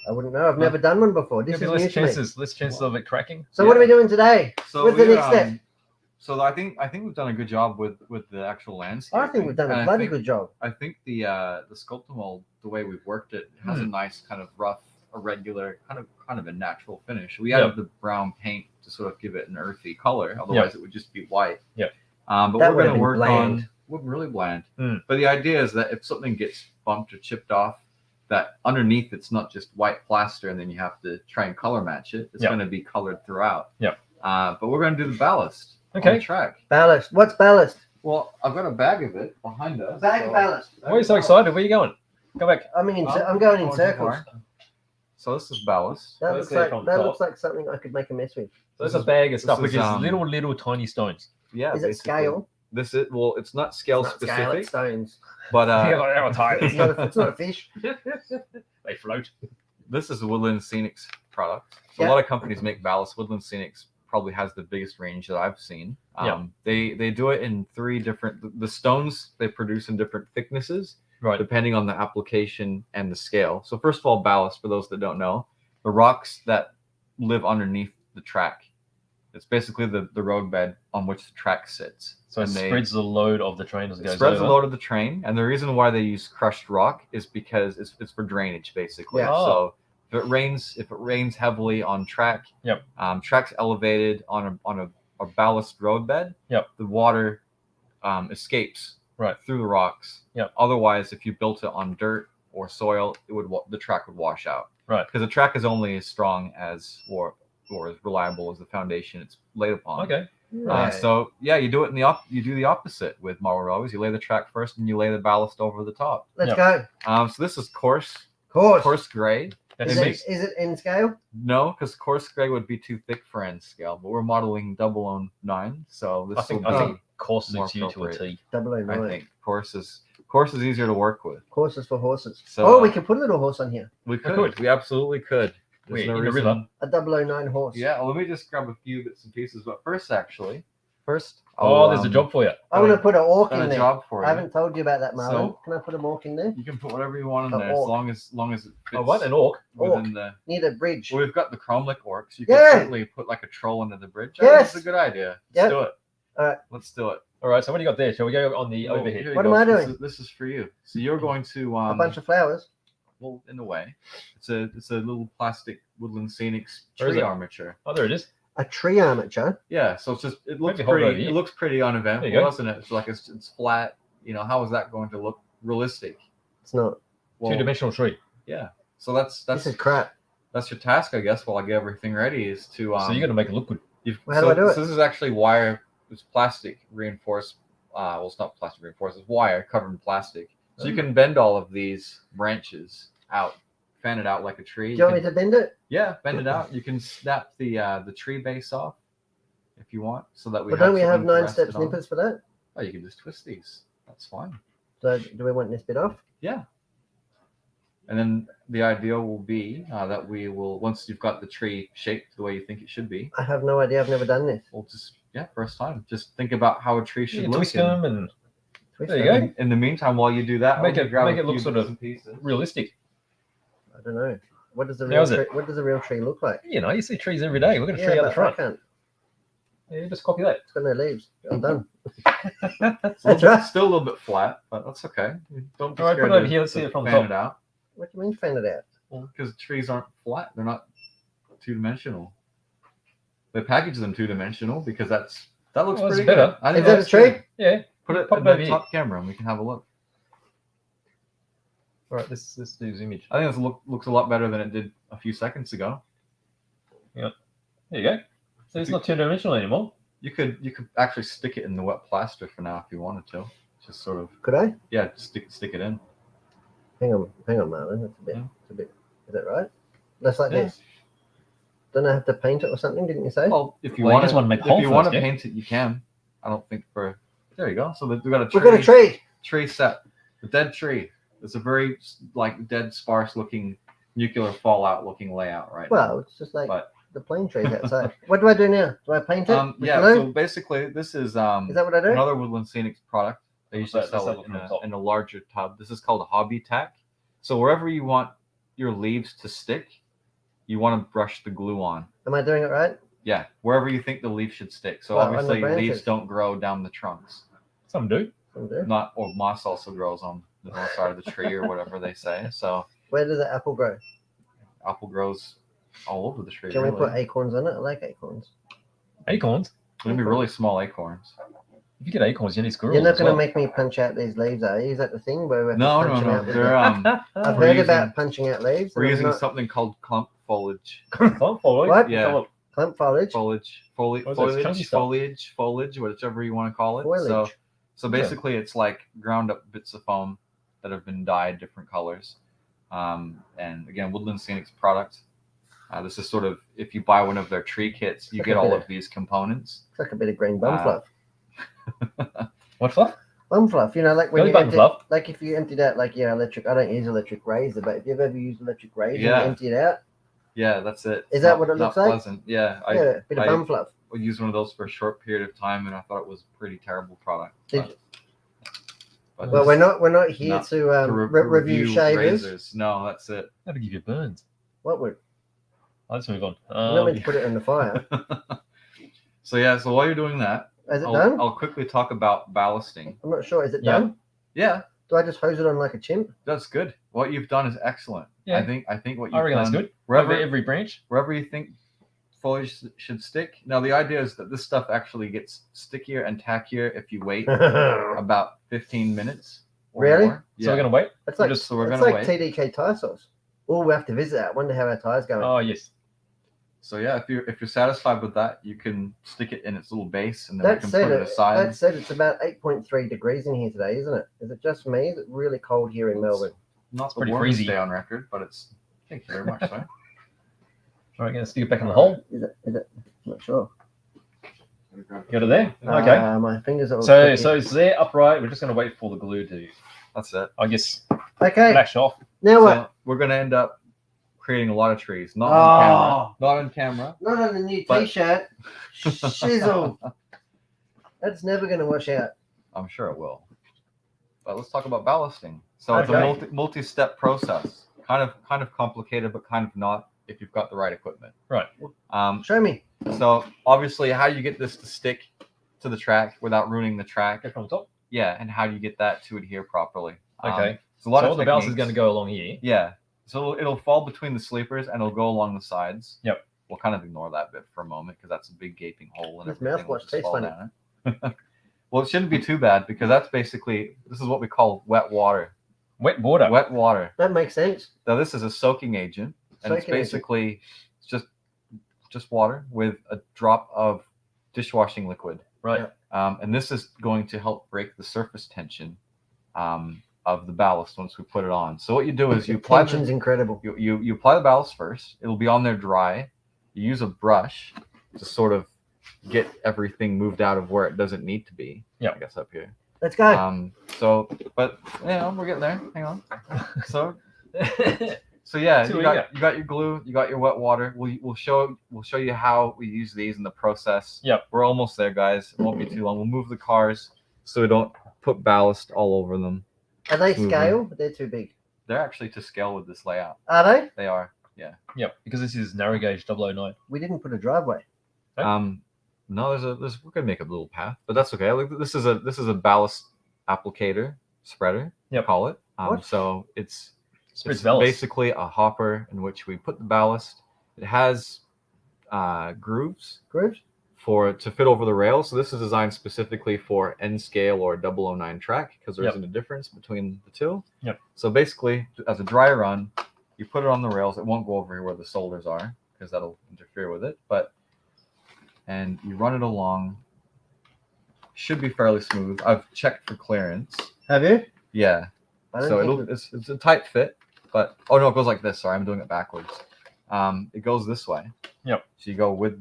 I wouldn't know. I've never done one before. This There'll is be new to me. less chances of it cracking. So what are we doing today? So What's the we're, next step? So I think we've done a good job with the actual landscape. I think we've done a bloody good job. I think the sculptor mold, the way we've worked it, has a nice kind of rough, irregular, kind of a natural finish. We added the brown paint to sort of give it an earthy color. Otherwise, it would just be white. Yep. But That we're would going have to work been on bland. we're really bland. Mm. But the idea is that if something gets bumped or chipped off, that underneath it's not just white plaster, and then you have to try and color match it. It's Yep. going to be colored throughout. Yep. But we're going to do the ballast. On Okay. the track. Ballast. What's ballast? Well, I've got a bag of it behind us. Bag of ballast. Why are you so excited? Where are you going? Go back. I'm going in too circles. far. So this is ballast. That Let's looks see it like from the top. something I could make a mess with. So there's a bag of stuff, this which is, is little tiny stones. Yeah. Is it basically. scale? This is it's not scale It's not specific, scale, it's stones. but How tight It's not a fish. They float. this is Woodland Scenics product. So Yeah. a lot of companies make ballast. Woodland Scenics probably has the biggest range that I've seen. They do it in 3 different. The stones they produce in different thicknesses, Right. depending on the application and the scale. So first of all, ballast, for those that don't know, the rocks that live underneath the track. It's basically the road bed on which the track sits. So it And they- spreads the load of the train as it It goes spreads over. the load of the train, and the reason why they use crushed rock is because it's for drainage, basically. Yeah. So if it rains heavily on track, Yep. Track's elevated on a ballast road bed. Yep. The water escapes Right. through the rocks. Yep. Otherwise, if you built it on dirt or soil, the track would wash out. Right. Because the track is only as strong as or as reliable as the foundation it's laid upon. Okay. Right. So yeah, you do it you do the opposite with model roads. You lay the track first, and you lay the ballast over the top. Let's Yep. go. So this is coarse Course. gray. That's Is six. it in scale? No, because coarse gray would be too thick for N scale, but we're modeling 009, so I this think will I be. think course more suits you to a appropriate. T. 009. I think coarse is easier to work with. Courses for horses. So, we could put a little horse on here. We could. could. We absolutely could. There's Wait, no in the reason. river? A 009 horse. Yeah, let me just grab a few bits and pieces. But first, Oh, there's a job for you. I want to put an orc got in a there. job for I you. haven't told you about that, Marlon. So- Can I put an orc in there? You can put whatever you want in An there, as orc. long as it fits Oh, what? An orc? within the. Need a bridge. Well, we've got the Cromlech orcs. You can Yeah. certainly put like a troll under the bridge. I think Yes. it's a good idea. Yep. Let's do it. All right. Let's do it. All right. So what do you got there? Shall we go on the Oh, overhead? here you What go. am I This doing? This is for you. So you're going to A bunch of flowers. well, in a way, it's a little plastic Woodland Scenics Where is tree it? armature. Oh, there it is. A tree armature. Yeah, so it's just it looks Maybe hold it over pretty. here. It looks pretty uneventful, There you go. doesn't it? It's like it's flat. You know, how is that going to look realistic? It's not. Well, Two-dimensional tree. yeah. So that's This is crap. that's your task, I guess. While I get everything ready, is to So you're gonna make it look good. How do I do it? So this is actually wire. It's plastic reinforced. Well, it's not plastic reinforced. It's wire covered in plastic. So you can bend all of these branches out, fan it out like a tree. Do you want me to bend it? Yeah, bend it out. You can snap the tree base off if you want, so that we. But don't we have something to 9-step rest it on. snippets for that? Oh, you can just twist these. That's fine. So do we want this bit off? Yeah. And then the idea will be that we will, once you've got the tree shaped the way you think it should be, I have no idea. I've never done this. we'll just first time, just think about how a tree You should can look. twist them and Twist There you them. go. In the meantime, while you do that, Make I'll it- grab make a it look few sort bits of and pieces. realistic. I don't know. What does the How's real it? tree? What does the real tree look like? You know, you see trees every day. We're gonna tree out the but I front. can't. Yeah, just copy that. It's got no leaves. I'm done. It's That's right. still a little bit flat, but that's okay. Don't be All right, scared put it over to- here. Let's see to it from fan top. it out. What do you mean fan it out? Because trees aren't flat; they're not two-dimensional. They package them two-dimensional because that looks Well, that's pretty better. good. I think Is that a that's tree? good. Yeah. Put it Pop in it over the here. top camera and we can have a look. All right. Let's do his image. I think this looks a lot better than it did a few seconds ago. There you go. So it's not two-dimensional anymore. You could actually stick it in the wet plaster for now if you wanted to. Just sort of Could I? just stick it in. Hang on, Marlon. That's a bit. Yeah. It's a bit. Is that right? That's like Yeah. this. Don't I have to paint it or something? Didn't you say? Well, if you Well, you want just wanna make the hole if you want first, to yeah? paint it, you can. I don't think for there you go. So we've got a We've got a tree. tree set. The dead tree. It's a very like dead, sparse looking nuclear fallout looking layout right now. Well, it's just like But- the plane trees outside. What do I do now? Do I paint it? with Yeah. glue? So basically, this is Is that what I do? another Woodland Scenics product. They What's usually that? sell Let's it have a look from the top. in a larger tub. This is called a hobby tack. So wherever you want your leaves to stick, you want to brush the glue on. Am I doing it right? Yeah, wherever you think the leaf should stick. So Well, on the obviously leaves branches. don't grow down the trunks. Some do. Some do. Not or moss also grows on the north side of the tree or whatever they say. So Where does the apple grow? apple grows all over the tree. Can we really. put acorns on it? I like acorns. Acorns. Maybe really small acorns. If you get acorns, you need squirrels. You're not as going to well. make me punch out these leaves, are you? Is that the thing where we have to No, punch no, them no. out? with They're the- I've we're heard using- about punching out leaves. we're and I'm using not- something called clump foliage. Clump foliage. What? Yeah. Come on. Clump foliage. What is that, chunky stuff? foliage, whichever you want to call it. Foliage. So basically, it's like ground up bits of foam that have been dyed different colors. And again, Woodland Scenics product. This is sort of if you buy one of their tree kits, you Like get a all bit of these components. It's like a bit of green bum fluff. What fluff? Bum fluff. You know, like when Belly you button empty, fluff. like if you emptied out like electric. I don't use electric razor, but if you've ever used electric razor Yeah. and empty it out, Yeah, that's it. Is that Not- what it not looks like? Pleasant. Yeah, yeah, a bit of I- bum fluff. I used one of those for a short period of time, and I thought it was a pretty terrible product. Did- But Well, we're not here not to review shavers. razors. No, that's it. That'll give you burns. What would? Let's move on. You're not meant to put it in the fire. So yeah, so while you're doing that, Is it done? I'll quickly talk about ballasting. I'm not sure. Is it Yeah. done? Yeah, Do I just hose it on like a chimp? that's good. What you've done is excellent. Yeah. I think what you've I reckon that's done good. wherever Every branch. wherever you think foliage should stick. Now the idea is that this stuff actually gets stickier and tackier if you wait It's about 15 minutes. Or Really? more. So we're gonna wait. like Just- so we're it's gonna like wait. TDK tire sauce. Oh, we have to visit that. Wonder how our tires going. Oh yes. So yeah, if you're satisfied with that, you can stick it in its little base, and then we That can said, put it aside. that said, it's about 8.3 degrees in here today, isn't it? Is it just me? Is it really cold here in Melbourne? Not the pretty warmest freezy. day on record, but it's Thank you very much, sir. All right, gonna stick it back in the hole. Is it? I'm not sure. Get it there. Okay. My fingers are all So sticky. it's there upright. We're just gonna wait for the glue to, That's it. I guess, Okay. flash off. Now what? So we're gonna end up creating a lot of trees. Not Oh. on camera. Not on camera. Not on the new But- T-shirt. Shizzle. That's never going to wash out. I'm sure it will. But let's talk about ballasting. So it's Okay. a multi-step process. Kind of complicated, but kind of not if you've got the right equipment. Right. Show me. So obviously, how do you get this to stick to the track without ruining the track? Get from the top. Yeah, and how do you get that to adhere properly? Okay. It's a lot So of all the ballast is techniques. going to go along here. Yeah. So it'll fall between the sleepers and it'll go along the sides. Yep. We'll kind of ignore that bit for a moment because that's a big gaping hole and This everything will mouthwash just tastes fall funny. down it. Well, it shouldn't be too bad because that's basically, this is what we call wet water. Wet water. Wet water. That makes sense. Now this is a soaking agent, and it's Soaking agent. basically just water with a drop of dishwashing liquid. Right. And this is going to help break the surface tension of the ballast once we put it on. So what you do is you The apply tension's incredible. you apply the ballast first. It'll be on there dry. You use a brush to sort of get everything moved out of where it doesn't need to be. Yeah. I guess up here. Let's go. But we're getting there. Hang on. So yeah, See you what got, you you got your glue, you got your wet water. We'll show you how we use these in the process. Yep. We're almost there, guys. It won't be too long. We'll move the cars so we don't put ballast all over them. Are they moving. scale? They're too big. They're actually to scale with this layout. Are they? They are. Yep. Because this is narrow gauge 009. We didn't put a driveway. Okay. No, we're gonna make a little path, but that's okay. Like, this is a ballast applicator spreader. Yep. Call it. What? So it's Spreads ballast. basically a hopper in which we put the ballast. It has grooves Grooves? to fit over the rail. So this is designed specifically for N scale or 009 track because there Yep. not a difference between the two. Yep. So basically, as a dry run, you put it on the rails. It won't go over here where the soldiers are because that'll interfere with it. And you run it along. Should be fairly smooth. I've checked for clearance. Have you? Yeah. I don't So think it's a tight fit, but oh no, it goes like this. Sorry, I'm doing it backwards. It goes this way. Yep. So you go with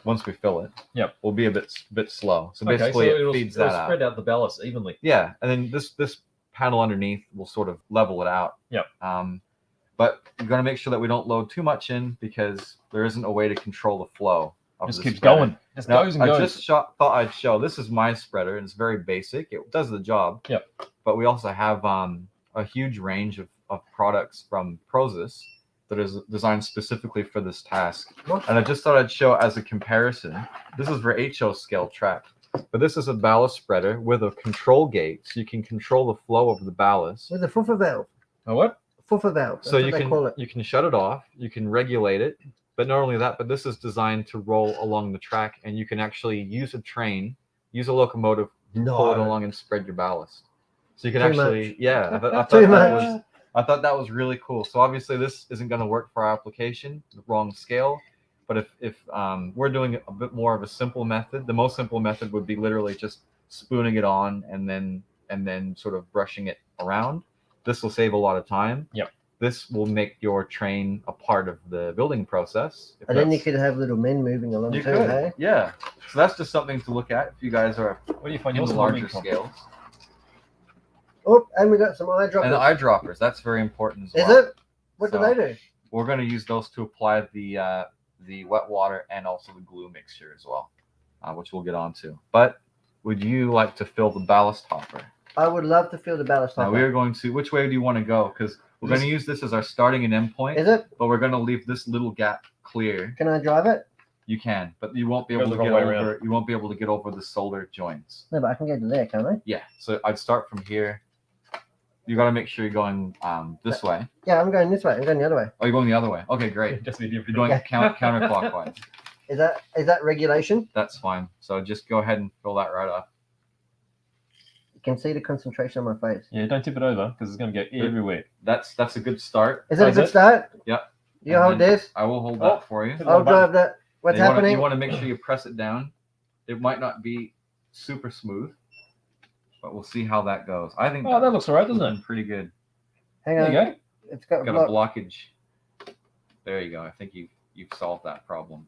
once we fill it. Yep. We'll be a bit slow. So Okay, basically it'll it feeds that out. spread out the ballast evenly. Yeah, and then this panel underneath will sort of level it out. Yep. But you're gonna make sure that we don't load too much in because there isn't a way to control the flow. Just the keeps spreader. going. Just Now, goes and I goes. just thought I'd show. This is my spreader, and it's very basic. It does the job. Yep. But we also have a huge range of products from Prozis that is designed specifically for this task. What? And I just thought I'd show as a comparison. This is for HO scale track, but this is a ballast spreader with a control gate, so you can control the flow of the ballast. With a fuffer valve. Oh, what? Fuffer valve. That's So what they call it. you can shut it off, you can regulate it, but not only that, but this is designed to roll along the track, and you can actually use a locomotive, pull it No. along and spread your ballast. So you can Too actually, much. yeah, I thought that was really cool. So obviously this isn't going to work for our application, the wrong scale. But if we're doing a bit more of a simple method, the most simple method would be literally just spooning it on and then sort of brushing it around. This will save a lot of time. Yep. This will make your train a part of the building process. If And then you that's- could have little men moving along you too, could, hey? yeah. So that's just something to look at if you guys are Where do you find in your the larger larger scales. Oh, and we got some eyedroppers. And the eyedroppers, that's very important as Is well. it? What do So- they do? We're going to use those to apply the wet water and also the glue mixture as well, which we'll get onto. But would you like to fill the ballast hopper? I would love to feel the ballast Now hopper. we are going to. Which way do you want to go? Because we're going to use this as our starting and end point, Is it? but we're going to leave this little gap clear. Can I drive it? You can, but you won't be Go able the to wrong get way over. around. You won't be able to get over the solder joints. No, but I can go to there, can't I? Yeah. So I'd start from here. You got to make sure you're going this way. Yeah, I'm going this way. I'm going the other way. Oh, you're going the other way. Okay, great. Just be You're going counterclockwise. Is that regulation? That's fine. So just go ahead and fill that right up. You can see the concentration on my face. Yeah, don't tip it over because it's going to go everywhere. That's a good start. Is it a Is good it? start? Yep. You And hold then this. I will hold Oh. that for you. I'll drive that. What's you wanna- happening? You want to make sure you press it down. It might not be super smooth, but we'll see how that goes. I think Oh, that looks all right, doesn't it? pretty good. Hang There on. you go. It's got, Got a blockage. There you go. I think you've solved that problem.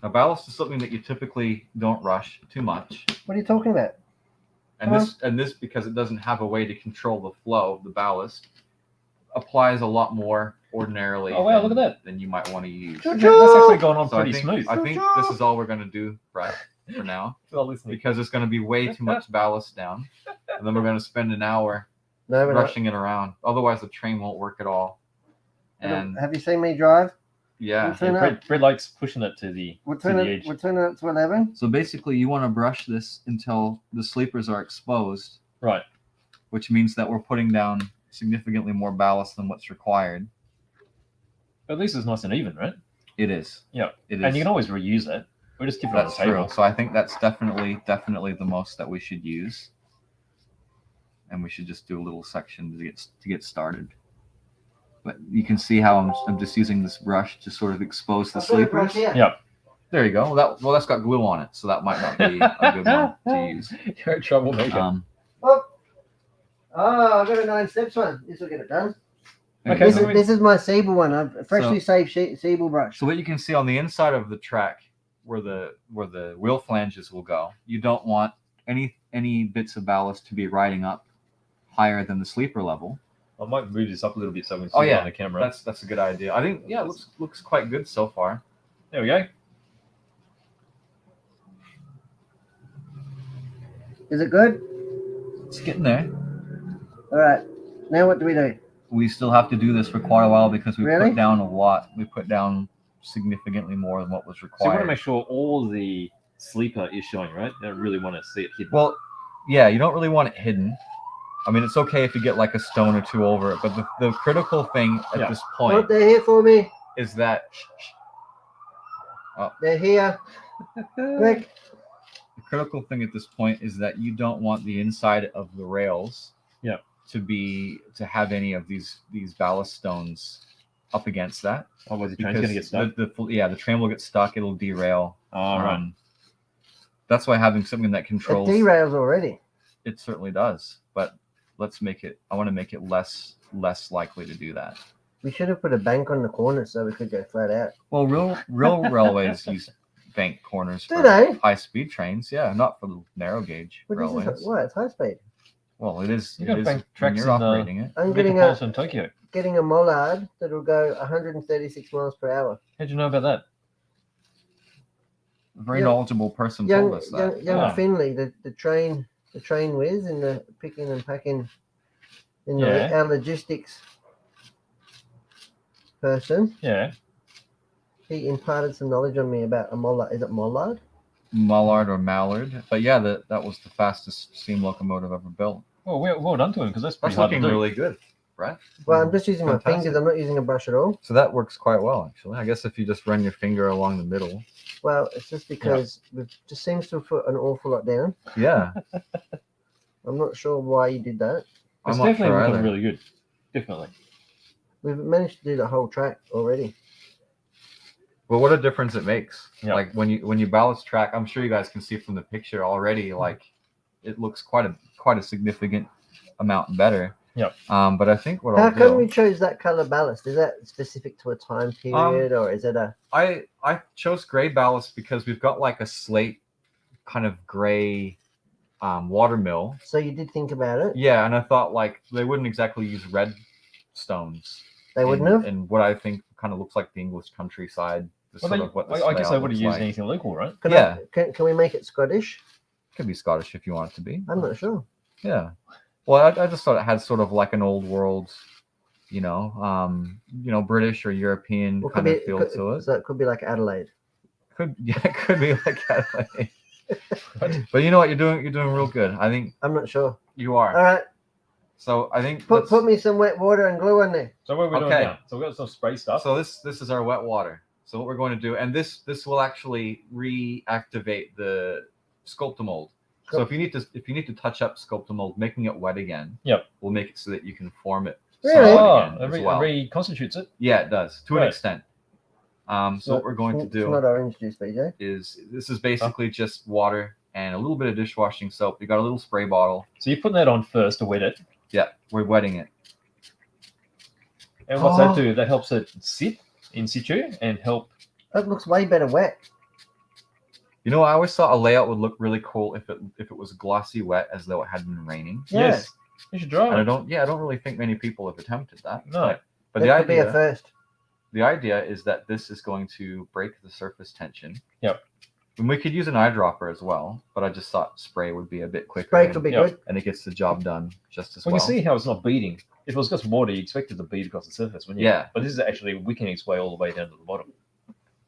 Now, ballast is something that you typically don't rush too much. What are you talking about? And this because it doesn't have a way to control the flow of the ballast, applies a lot more ordinarily. Oh wow, look at that. Than you might want to use. That's actually gone on So pretty smooth. I think this is all we're going to do, Brett, for now, Well, listen. because it's going to be way too much ballast down, and then we're going to spend an hour No, we're not. rushing it around. Otherwise, the train won't work at all. And Have you seen me drive? yeah, Turn up. Brett likes pushing it to the We'll to turn the it. edge. We'll turn it to 11. so basically, you want to brush this until the sleepers are exposed, Right. which means that we're putting down significantly more ballast than what's required. At least it's nice and even, right? It is. Yeah. It is. And you can always reuse it. We'll just keep it on the That's table. true. So I think that's definitely the most that we should use, and we should just do a little section to get started. But you can see how I'm just using this brush to sort of expose the sleepers. Yeah. There you go. That's got glue on it, so that might not be a good one to use. You're a troublemaker. Oh, I got a 9 steps one. This will get it done. Okay, This, so is, this is my Siebel one. I've freshly saved Siebel brush. So what you can see on the inside of the track, where the wheel flanges will go, you don't want any bits of ballast to be riding up higher than the sleeper level. I might move this up a little bit so we can see it on the camera. That's a good idea. I think it looks quite good so far. There we go. Is it good? It's getting there. All right. Now what do we do? We still have to do this for quite a while because we Really? put down a lot. We put down significantly more than what was So you required. want to make sure all the sleeper is showing, right? You don't really want to see it hidden. Well, yeah, you don't really want it hidden. I mean, it's okay if you get like a stone or two over it, but the critical thing at this Oh, point they're here for me. is that They're here. Quick. the critical thing at this point is that you don't want the inside of the rails to have any of these ballast stones up against that. Otherwise the train's going to get stuck. The train will get stuck. It'll derail. All right. That's why having something that It controls derails already. it certainly does. But I want to make it less likely to do that. We should have put a bank on the corner so we could go flat out. Well, real railways use bank corners Do for they? high-speed trains. Yeah, not for the narrow gauge What railways. is what? It's high speed. Well, it is. You It got is bank when tracks you're in the- operating it. I'm Metropolitan Tokyo. getting a mollard that will go 136 miles per hour. How'd you know about that? A very Yeah. knowledgeable person Young, told us that. young Ah. Finley, the train whiz in the picking and packing in Yeah. our logistics person. Yeah. He imparted some knowledge on me about a mollard. Is it mollard? Mallard or Mallard. But yeah, that was the fastest steam locomotive ever built. Well, well done to him because that's pretty That's hard to looking do. really good, right? Well, I'm just using my Fantastic. fingers. I'm not using a brush at all. So that works quite well, actually. I guess if you just run your finger along the middle. Well, it's just because it just seems to have put an awful lot down. Yeah, I'm not sure why you did that. It's I'm not definitely sure looking either. really good. Definitely. We've managed to do the whole track already. But what a difference it makes. Yeah. Like when you ballast track, I'm sure you guys can see from the picture already. Like it looks quite a significant amount better. Yep. But I think what How I'll come do, we chose that color ballast? Is that specific to a time period, or is it a? I chose gray ballast because we've got like a slate kind of gray water mill. So you did think about it? Yeah, and I thought like they wouldn't exactly use red stones. They wouldn't have. And what I think kind of looks like the English countryside. Is Well, sort of what the I guess they layout would have looks used like. anything local, right? Can we make it Scottish? Could be Scottish if you want it to be. I'm not sure. Yeah. Well, I just thought it had sort of like an old world, British or European Well, kind of feel to it. So it could be like Adelaide. It could be like Adelaide. But you know what? You're doing real good. I think I'm not sure. you All are. right, So I think put me some wet water and glue on there. So what are we doing Okay. now? So we've got some spray stuff. So this is our wet water. So what we're going to do, and this will actually reactivate the Sculptamold. So if you need to touch up Sculptamold, making it wet again, will make it so that you can form it. Really? solid again it as well. reconstitutes it. Yeah, it does to an Right. extent. So what we're going to It's do not orange juice, BJ. is this is basically just water and a little bit of dishwashing soap. You got a little spray bottle. So you're putting that on first to wet it. Yeah, we're wetting it. And what's that do? That helps it sit in situ and help. That looks way better wet. You know, I always thought a layout would look really cool if it was glossy wet, as though it had been raining. Yeah. Yes, you should draw And it. I don't really think many people have attempted that. No. But That could be a first. the idea is that this is going to break the surface tension. Yep. And we could use an eyedropper as well, but I just thought spray would be a bit quicker. Spray could be good. And it gets the job done just as Well, well. you see how it's not beading. If it was just water, you expect it to bead across the surface, wouldn't you? Yeah. But this is actually wicking its way all the way down to the bottom.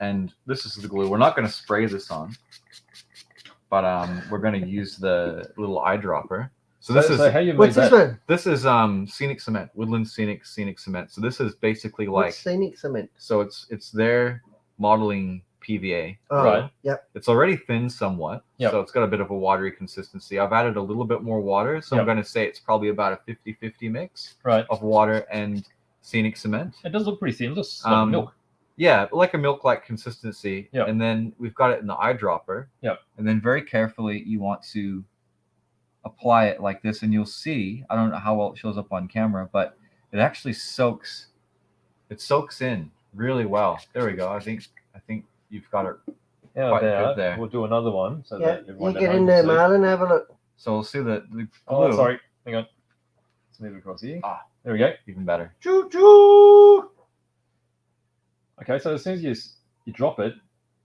And this is the glue. We're not going to spray this on, but we're going to use the little eyedropper. So this is how you made What's this that? one? this is scenic cement, woodland scenic cement. So this is basically like What's scenic cement? so it's their modeling PVA. Oh, Right. Yep. It's already thin somewhat, Yep. so it's got a bit of a watery consistency. I've added a little bit more water, so I'm Yep. going to say it's probably about a 50-50 mix Right. of water and scenic cement. It does look pretty thin. It looks like milk. Yeah, like a milk-like consistency. Yep. And then we've got it in the eyedropper. Yep. And then very carefully, you want to apply it like this, and you'll see. I don't know how well it shows up on camera, but it actually soaks. It soaks in really well. There we go. I think you've got it. How quite good about there. we'll do another one so Yeah. that You everyone at get home in can there, see. Marlon. Have a look. So we'll see the glue. Oh, sorry. Hang on. Let's move it across here. Ah. There we go. Even better. Choo choo. Okay, so as soon as you drop it,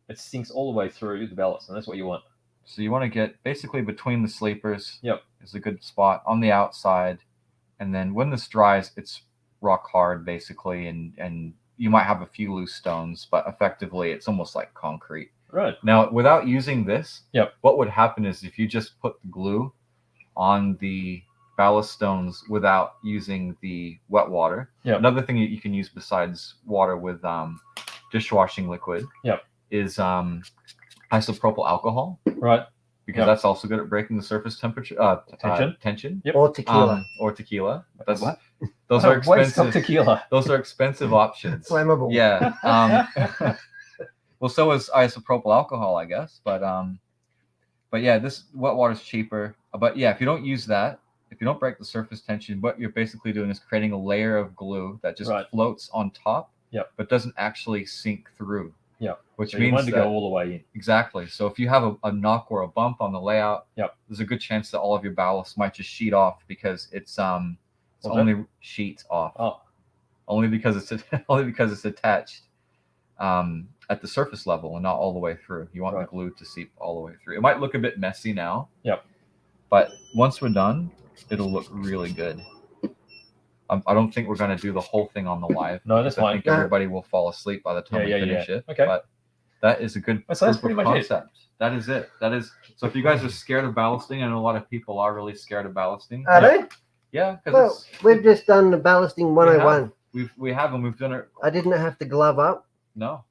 it sinks all the way through the ballast, and that's what you want. So you want to get basically between the sleepers. Yep. Is a good spot on the outside, and then when this dries, it's rock hard basically, and you might have a few loose stones, but effectively it's almost like concrete. Right. Now, without using this, Yep. what would happen is if you just put the glue on the ballast stones without using the wet water. Yep. Another thing you can use besides water with dishwashing liquid. Yep. Is isopropyl alcohol, Right. because Yep. that's also good at breaking the surface temperature tension. Yep. Or tequila. Or tequila. That's What? those are Waste of expensive. tequila. Those are expensive options. Flammable. Yeah. Well, so is isopropyl alcohol, I guess. But yeah, this wet water is cheaper. But yeah, if you don't use that, if you don't break the surface tension, what you're basically doing is creating a layer of glue that just Right. floats on top, Yep. but doesn't actually sink through. Yep. Which So you means want to that, go all the way in. exactly. So if you have a knock or a bump on the layout, Yep. there's a good chance that all of your ballast might just sheet off because it's Okay. only sheets off. Oh. Only because it's attached at the surface level and not all the way through. You want Right. the glue to seep all the way through. It might look a bit messy now. Yep. But once we're done, it'll look really good. I don't think we're going to do the whole thing on the live. No, that's I fine. think everybody will fall asleep by the time we finish it. Okay. But that is a good So that's proof pretty of much it. concept. That is it. That is. So if you guys are scared of ballasting, I know a lot of people are really scared of ballasting. Are they? Yeah, Well, because we've just done the ballasting 101. we have and we've done it. I didn't have to glove up. No.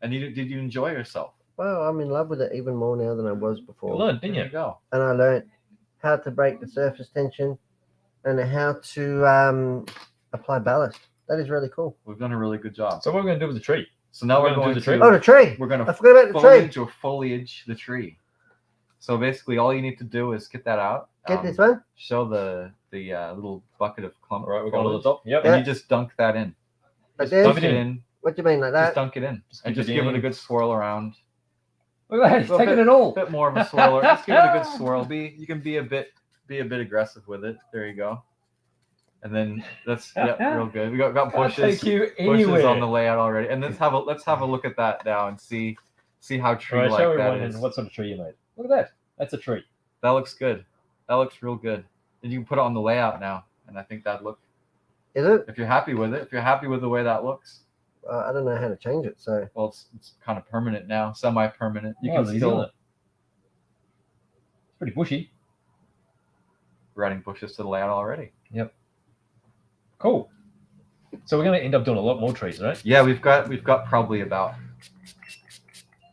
And did you enjoy yourself? Well, I'm in love with it even more now than I was You before. learned, didn't There you? you go. And I learned how to break the surface tension and how to apply ballast. That is really cool. We've done a really good job. So what are we going to do with the tree? So now we're we're gonna going do to the tree? Oh, the tree. we're going I to forgot about the tree. foliage the tree. So basically, all you need to do is get that out. Get this one. Show the little bucket of clump. All right, we're going to the foliage, top. Yep. Yeah. and you just dunk that in. Like Just this? dunk Dump it it in. What do you mean, like Just that? dunk it in, and keep just it give it a in. good swirl around. Look at that. He's Well, taking bit- it all. bit more of a swirl. Just give it a good swirl. You can be a bit aggressive with it. There you go. And then that's real good. We got I'll bushes. take you Bushes anywhere. on the layout already. And let's have a look at that now and see how All right, tree-like show that everyone is. what sort of tree you made. Look at that. That's a tree. That looks good. That looks real good. And you can put it on the layout now. And I think that'd look, Is it? if you're happy with it, if you're happy with the way that looks, I don't know how to change it. So well, it's kind of permanent now, semi-permanent. You Oh, can the New still Zealand. It's pretty bushy. we're adding bushes to the layout already. Cool. So we're going to end up doing a lot more trees, right? Yeah, we've got probably about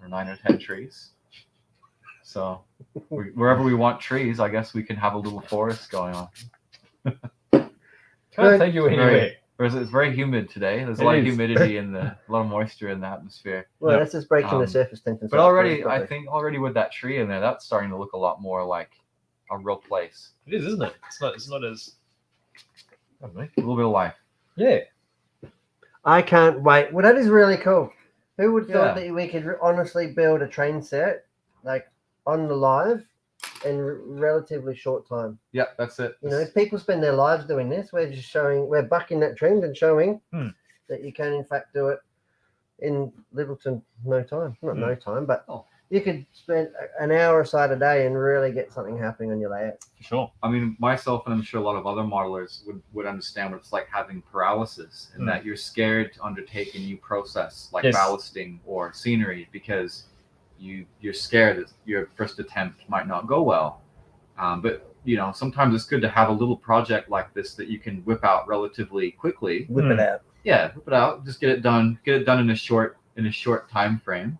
9 or 10 trees. So wherever we want trees, I guess we can have a little forest going on. Can't Good. take you anywhere. It's very humid today. There's a It lot of is. humidity in a lot of moisture in the atmosphere. well, Yep. that's just breaking the Um, surface tension. But already, I think already with that tree in there, that's starting to look a lot more like a real place. It is, isn't it? It's not as I don't know. A little bit of life. Yeah. I can't wait. Well, that is really cool. Who would Yeah. thought that we could honestly build a train set like on the live in relatively short time? Yeah, that's it. You know, people spend their lives doing this. We're just showing, we're bucking that trend and showing that you can in fact do it in little to no time. Not no time, but you could spend an hour aside a day and really get something happening on your layout. For sure. I mean, myself and I'm sure a lot of other modelers would understand what it's like having paralysis and that you're scared to undertake a new process like ballasting or scenery because you're scared that your first attempt might not go well. But you know, sometimes it's good to have a little project like this that you can whip out relatively quickly. Whip it out. Yeah, whip it out. Just get it done. Get it done in a short time frame.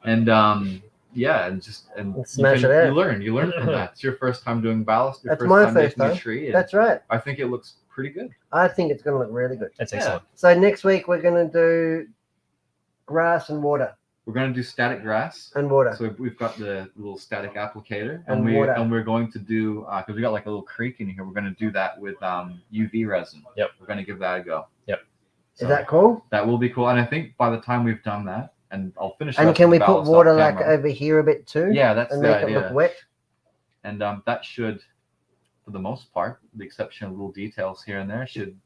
And smash it out. You learn from that. It's your first time doing ballast. That's my first making time. a tree. That's right. I think it looks pretty good. I think it's going to look really good. That's excellent. So next week we're going to do grass and water. We're going to do static grass. And water. So we've got the little static applicator, And water. and we're going to do because we got like a little creek in here. We're going to do that with UV resin. Yep. We're going to give that a go. Yep. Is that cool? That will be cool. And I think by the time we've done that, and I'll finish. And up can with we put ballast water off like camera. over here a bit too? Yeah, that's and the make idea. it look wet. And that should, for the most part, with the exception of little details here and there, should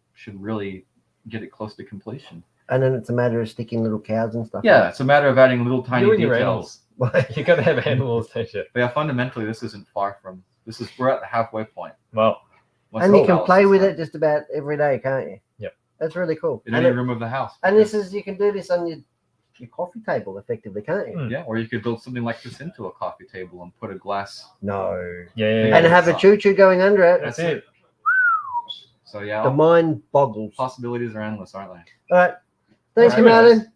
really get it close to completion. And then it's a matter of sticking little cows and stuff. Yeah, it's a matter of adding little tiny You and your details. animals. You got to have animals, don't you? But yeah, fundamentally, this isn't far from. We're at the halfway point. Well, And you can play with it just about every day, can't you? Yep. That's really cool. in And, any room of the house. and this is, you can do this on your coffee table effectively, can't you? Yeah, or you could build something like this into a coffee table and put a glass. No. yeah. And have a choo-choo going under it. That's it. So yeah, The mind boggles. All possibilities are endless, aren't they? right. Thank you, All right. Marlon.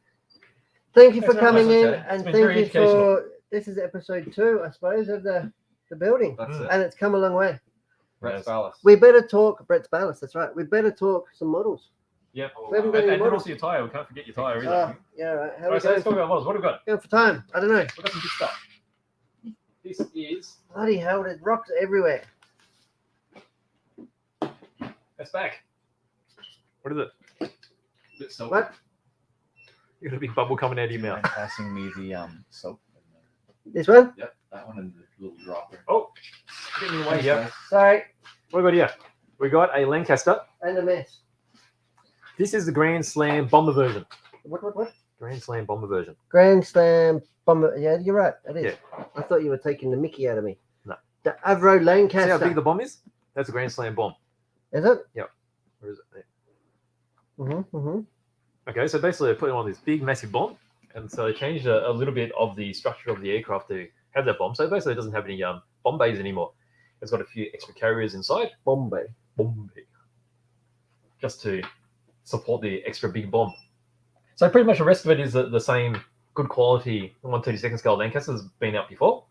Thank you for Thanks very coming much, in. okay. It's And been thank very you educational. for, this is episode 2, I suppose, of the building. That's it. And it's come a long way. Brett's Yes. ballast. We better talk, Brett's Ballast, that's right. We better talk some models. Yep. We haven't got And any then models. also your tyre. We can't forget your tyre either. Yeah, right. How All we right, so let's talk going? about models. What have we got? Going for time? I don't know. We've got some good stuff. This is Bloody hell, there's rocks everywhere. that's back. What is it? Bit soap. What? You got a big bubble coming out of your mouth. Passing me the soap. This one? Yep, that one and the little dropper. Oh, get in the way here. Sorry. What we got here? We got a Lancaster. And a mess. This is the Grand Slam bomber version. What? Grand Slam bomber version. Grand Slam bomber. Yeah, you're right. It is. Yeah. I thought you were taking the mickey out of me. No. The Avro See Lancaster. how big the bomb is? That's a Grand Slam bomb. Is it? Where is it? There. Mm-hmm. Okay, so basically they put it on this big, massive bomb. And so they changed a little bit of the structure of the aircraft to have that bomb. So basically it doesn't have any bomb bays anymore. It's got a few extra carriers inside. Bombay. Bomb bay. Just to support the extra big bomb. So pretty much the rest of it is the same good quality 132nd scale Lancaster has been out before.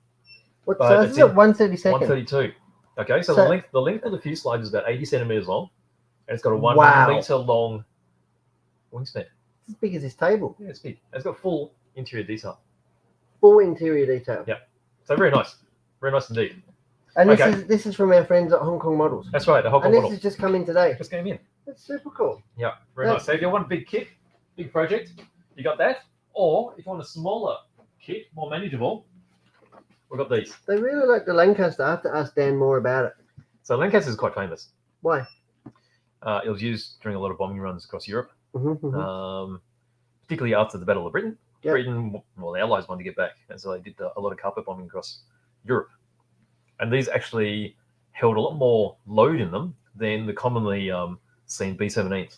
What But size it's is it? in 132nd. 132. Okay, so, So- the length of the fuselage is about 80 centimeters long, and it's got a 1 Wow. meter long wingspan. It's as big as this table. Yeah, it's big. It's got full interior detail. Full interior detail. Yeah. So very nice indeed. And Okay. this is from our friends at Hong Kong Models. That's right. The Hong Kong And this model has just come in today. just came in. That's super cool. Yeah, very Yeah. nice. So if you want a big kit, big project, you got that. Or if you want a smaller kit, more manageable, we've got these. They really like the Lancaster. I have to ask Dan more about it. So Lancaster is quite famous. Why? It was used during a lot of bombing runs across Europe, Mm-hmm. particularly after the Battle of Britain. Yep. Britain, well, the Allies wanted to get back, and so they did a lot of carpet bombing across Europe. And these actually held a lot more load in them than the commonly seen B-17s.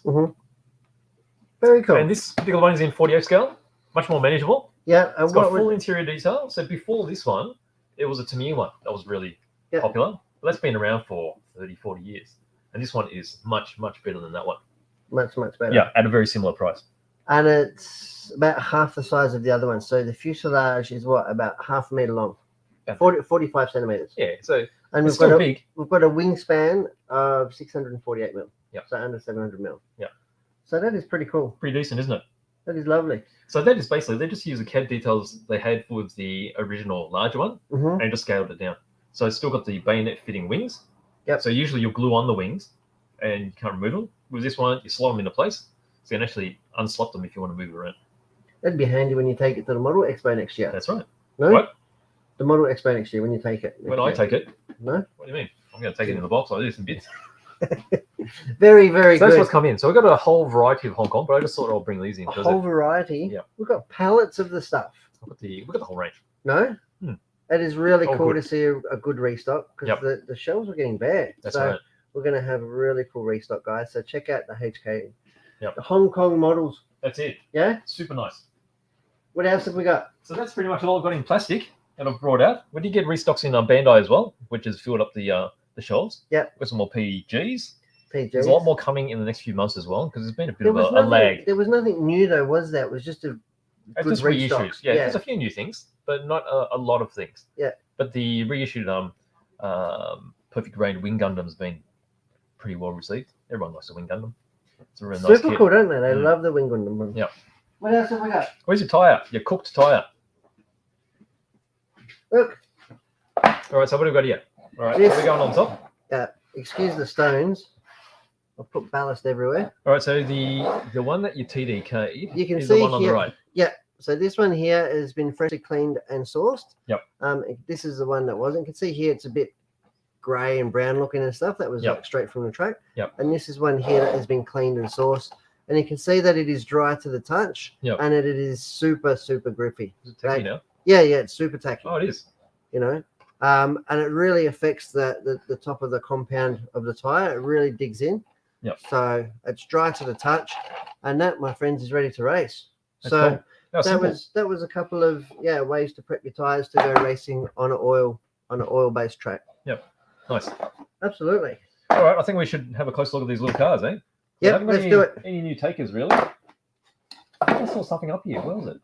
Very cool. And this particular one is in 48 scale, much more manageable. Yeah. And It's got what full was, interior detail. So before this one, it was a Tamiya one that was really Yeah. popular. But that's been around for 30, 40 years. And this one is much, much better than that one. much better. Yeah, at a very similar price. And it's about half the size of the other one. So the fuselage is what? About half a meter long. Yeah. 45 centimeters. Yeah, so And it's still big. we've got a wingspan of 648 mil. Yeah. So under 700 mil. Yeah. So that is pretty cool. Pretty decent, isn't it? That is lovely. So that is basically, they just use the CAD details they had for the original larger one Mm-hmm. and just scaled it down. So it's still got the bayonet fitting wings. Yep. So usually you'll glue on the wings and you can't remove them. With this one, you slot them into place, so you can actually unslot them if you want to move it around. That'd be handy when you take it to the Model Expo next year. That's right. No? What? The Model Expo next year when you take it. When I take it, No? what do you mean? I'm going to take it in the box like this in bits. Very, very So that's good. what's come in. So we've got a whole variety of Hong Kong, but I just thought I'll bring these in A because whole variety. Yeah. We've got pallets of the stuff. we've got the whole range. No? Hmm. It is really Oh, cool good. to see a good restock because Yep. the shelves are getting bare. That's so right. we're going to have a really cool restock, guys. So check out the HK. Yep. The Hong Kong models. That's it. Yeah? Super nice. What else have we got? So that's pretty much all I've got in plastic that I've brought out. We did get restocks in Bandai as well, which has filled up the shelves. Yep. With some more PGs. PGs. There's a lot more coming in the next few months as well because there's been a bit There of was a nothing, lag. There was nothing new though, was there? It was just a It's good just restock. reissues. Yeah, there's a few new things, but not a lot of things. Yeah. But the reissued Perfect Rain Wing Gundam's been pretty well received. Everyone likes the Wing Gundam. It's a really nice Super kit. cool, don't they? They Mm. love the Wing Gundam one. Yep. What else have we got? Where's your tyre? Your cooked tyre. Look, All right, so what have we got here? All right, This- what are we going on top? excuse the stones. I've put ballast everywhere. All right, so the one that you TDK'd You can is see the one on here- the right. So this one here has been freshly cleaned and sourced. Yep. This is the one that wasn't. You can see here it's a bit grey and brown looking and stuff. That was Yep. like straight from the track. Yep. And this is one here that has been cleaned and sourced. And you can see that it is dry to the touch. Yep. And it is super, super grippy. Is it tacky now? Yeah, it's super tacky. Oh, it is. You know. And it really affects the top of the compound of the tire. It really digs in. Yep. So it's dry to the touch, and that, my friends, is ready to race. That's so cool. That that was a couple of ways to prep your tires to go racing on an oil based track. nice. Absolutely. All right, I think we should have a close look at these little cars, eh? Yep, haven't got let's do it. Any new takers, really? I think I saw something up here. Where was it?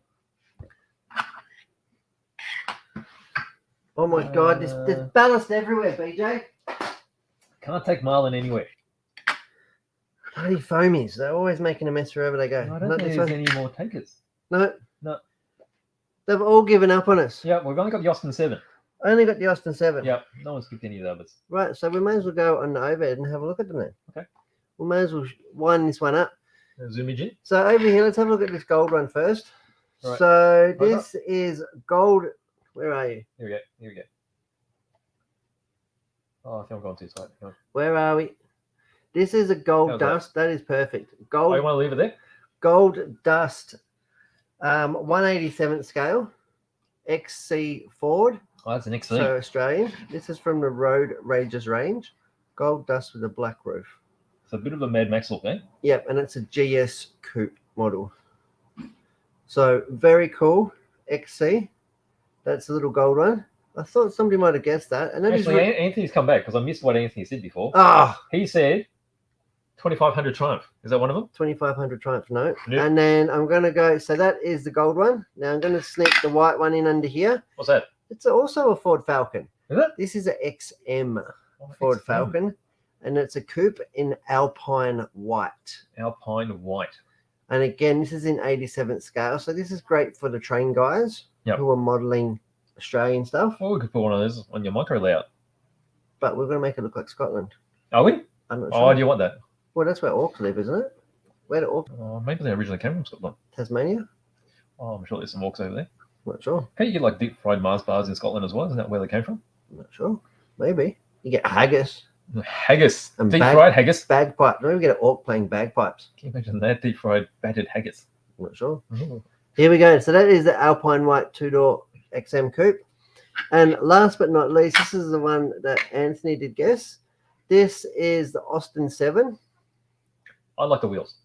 Oh my God, there's ballast everywhere, BJ. Can't take Marlin anywhere. Bloody foamies. They're always making a mess wherever they go. I don't Not think this there's one. any more takers. No. No. They've all given up on us. Yeah, we've only got the Austin 7. I only got the Austin 7. Yeah, no one's skipped any of the others. Right, so we may as well go on the overhead and have a look at them then. Okay. We may as well wind this one up. Zoom in. So over here, let's have a look at this gold one first. Right. So Hold this is gold. Where are you? Here we go. Oh, I think I'm going too tight. Hang on. Where are we? This is a gold How's that? dust. That is perfect. Oh, Gold you want to leave it there? gold dust. 187th scale. XC Ford. Oh, that's an XC. So Australian. This is from the Road Rages range. Gold dust with a black roof. It's a bit of a Mad Max look, eh? Yep, and it's a GS coupe model. So very cool. XC. That's a little gold one. I thought somebody might have guessed that. And that is Actually, Anthony's come back because I missed what Anthony said before. Ah, He said 2500 Triumph. Is that one of them? 2500 Triumph note. Yep. And then I'm going to go. So that is the gold one. Now I'm going to sneak the white one in under here. What's that? It's also a Ford Falcon. Is it? This is a XM Oh, Ford XM. Falcon. And it's a coupe in Alpine white. Alpine White. And again, this is in 87th scale. So this is great for the train guys Yep. who are modeling Australian stuff. Well, we could put one of those on your micro layout. But we're going to make it look like Scotland. Are we? I'm not Oh, sure. do you want that? Well, that's where Orcs live, isn't it? Where do Orcs? Oh, maybe they originally came from Scotland. Tasmania? Oh, I'm sure there's some orcs over there. Not sure. Can you get like deep fried Mars bars in Scotland as well? Isn't that where they came from? I'm not sure. Maybe. You get haggis, Haggis. And Deep bag- fried haggis. bagpipe. Maybe we get an orc playing bagpipes. Can you imagine that? Deep fried battered haggis. I'm not sure. Ooh. Here we go. So that is the Alpine White two-door XM coupe. And last but not least, this is the one that Anthony did guess. This is the Austin 7. I like the wheels.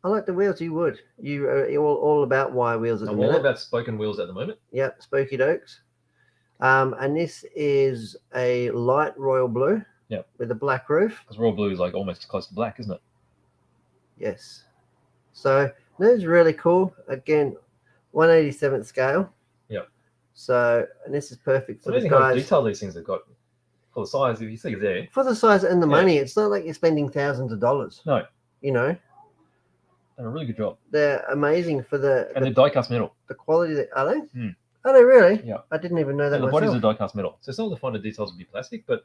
I like the wheels. You would. You're all about wire wheels at the I'm all minute. about spoken wheels at the moment. Yep, Spooky Dokes. And this is a light royal blue. Yep. With a black roof. Because Royal Blue is like almost close to black, isn't it? Yes. So that is really cool. Again, 187th scale. Yep. So, and this is perfect It's for the amazing how guys. detailed these things have got. For the size, if you see there. For the size and the Yeah. money, it's not like you're spending thousands of dollars. No. You know, Done a really good job. they're amazing for And they're die-cast metal. the quality that are they? Hmm. Are they really? Yeah. I didn't even know that And the bodies myself. are die-cast metal. So some of the finer details would be plastic, but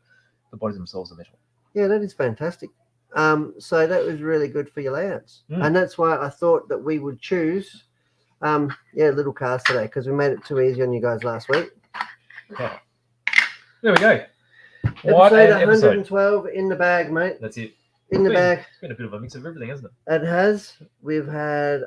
the bodies themselves are metal. Yeah, that is fantastic. So that was really good for your layouts. Mm. And that's why I thought that we would choose little cars today, because we made it too easy on you guys last week. Oh. There we go. What Episode an episode. 112 in the bag, mate. That's it. In the bag. It's been a bit of a mix of everything, hasn't it? It has. We've had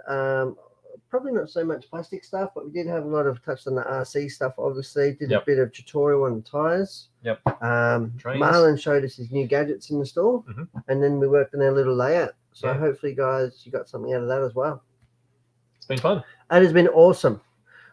probably not so much plastic stuff, but we did have a lot of touched on the RC stuff, obviously. Did a bit of tutorial on the tyres. Yep. Marlon showed us his new gadgets in the store, and then we worked on our little layout. So hopefully, guys, you got something out of that as well. It's been fun. It has been awesome.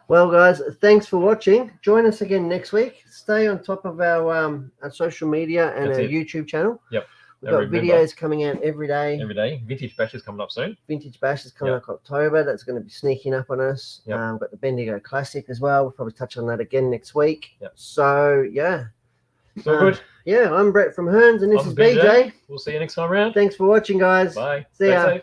Well, guys, thanks for watching. Join us again next week. Stay on top of our social media and our YouTube channel. Yep. We've got videos coming out every day. Every day. Vintage Bash is coming up soon. Vintage Bash is coming up October. That's going to be sneaking up on us. We've got the Bendigo Classic as well. We'll probably touch on that again next week. Yep. So, yeah. It's all good. Yeah, I'm Brett from Hearns, and this I'm is BJ. We'll see you next time around. Thanks for watching, guys. Bye. See Stay ya. safe.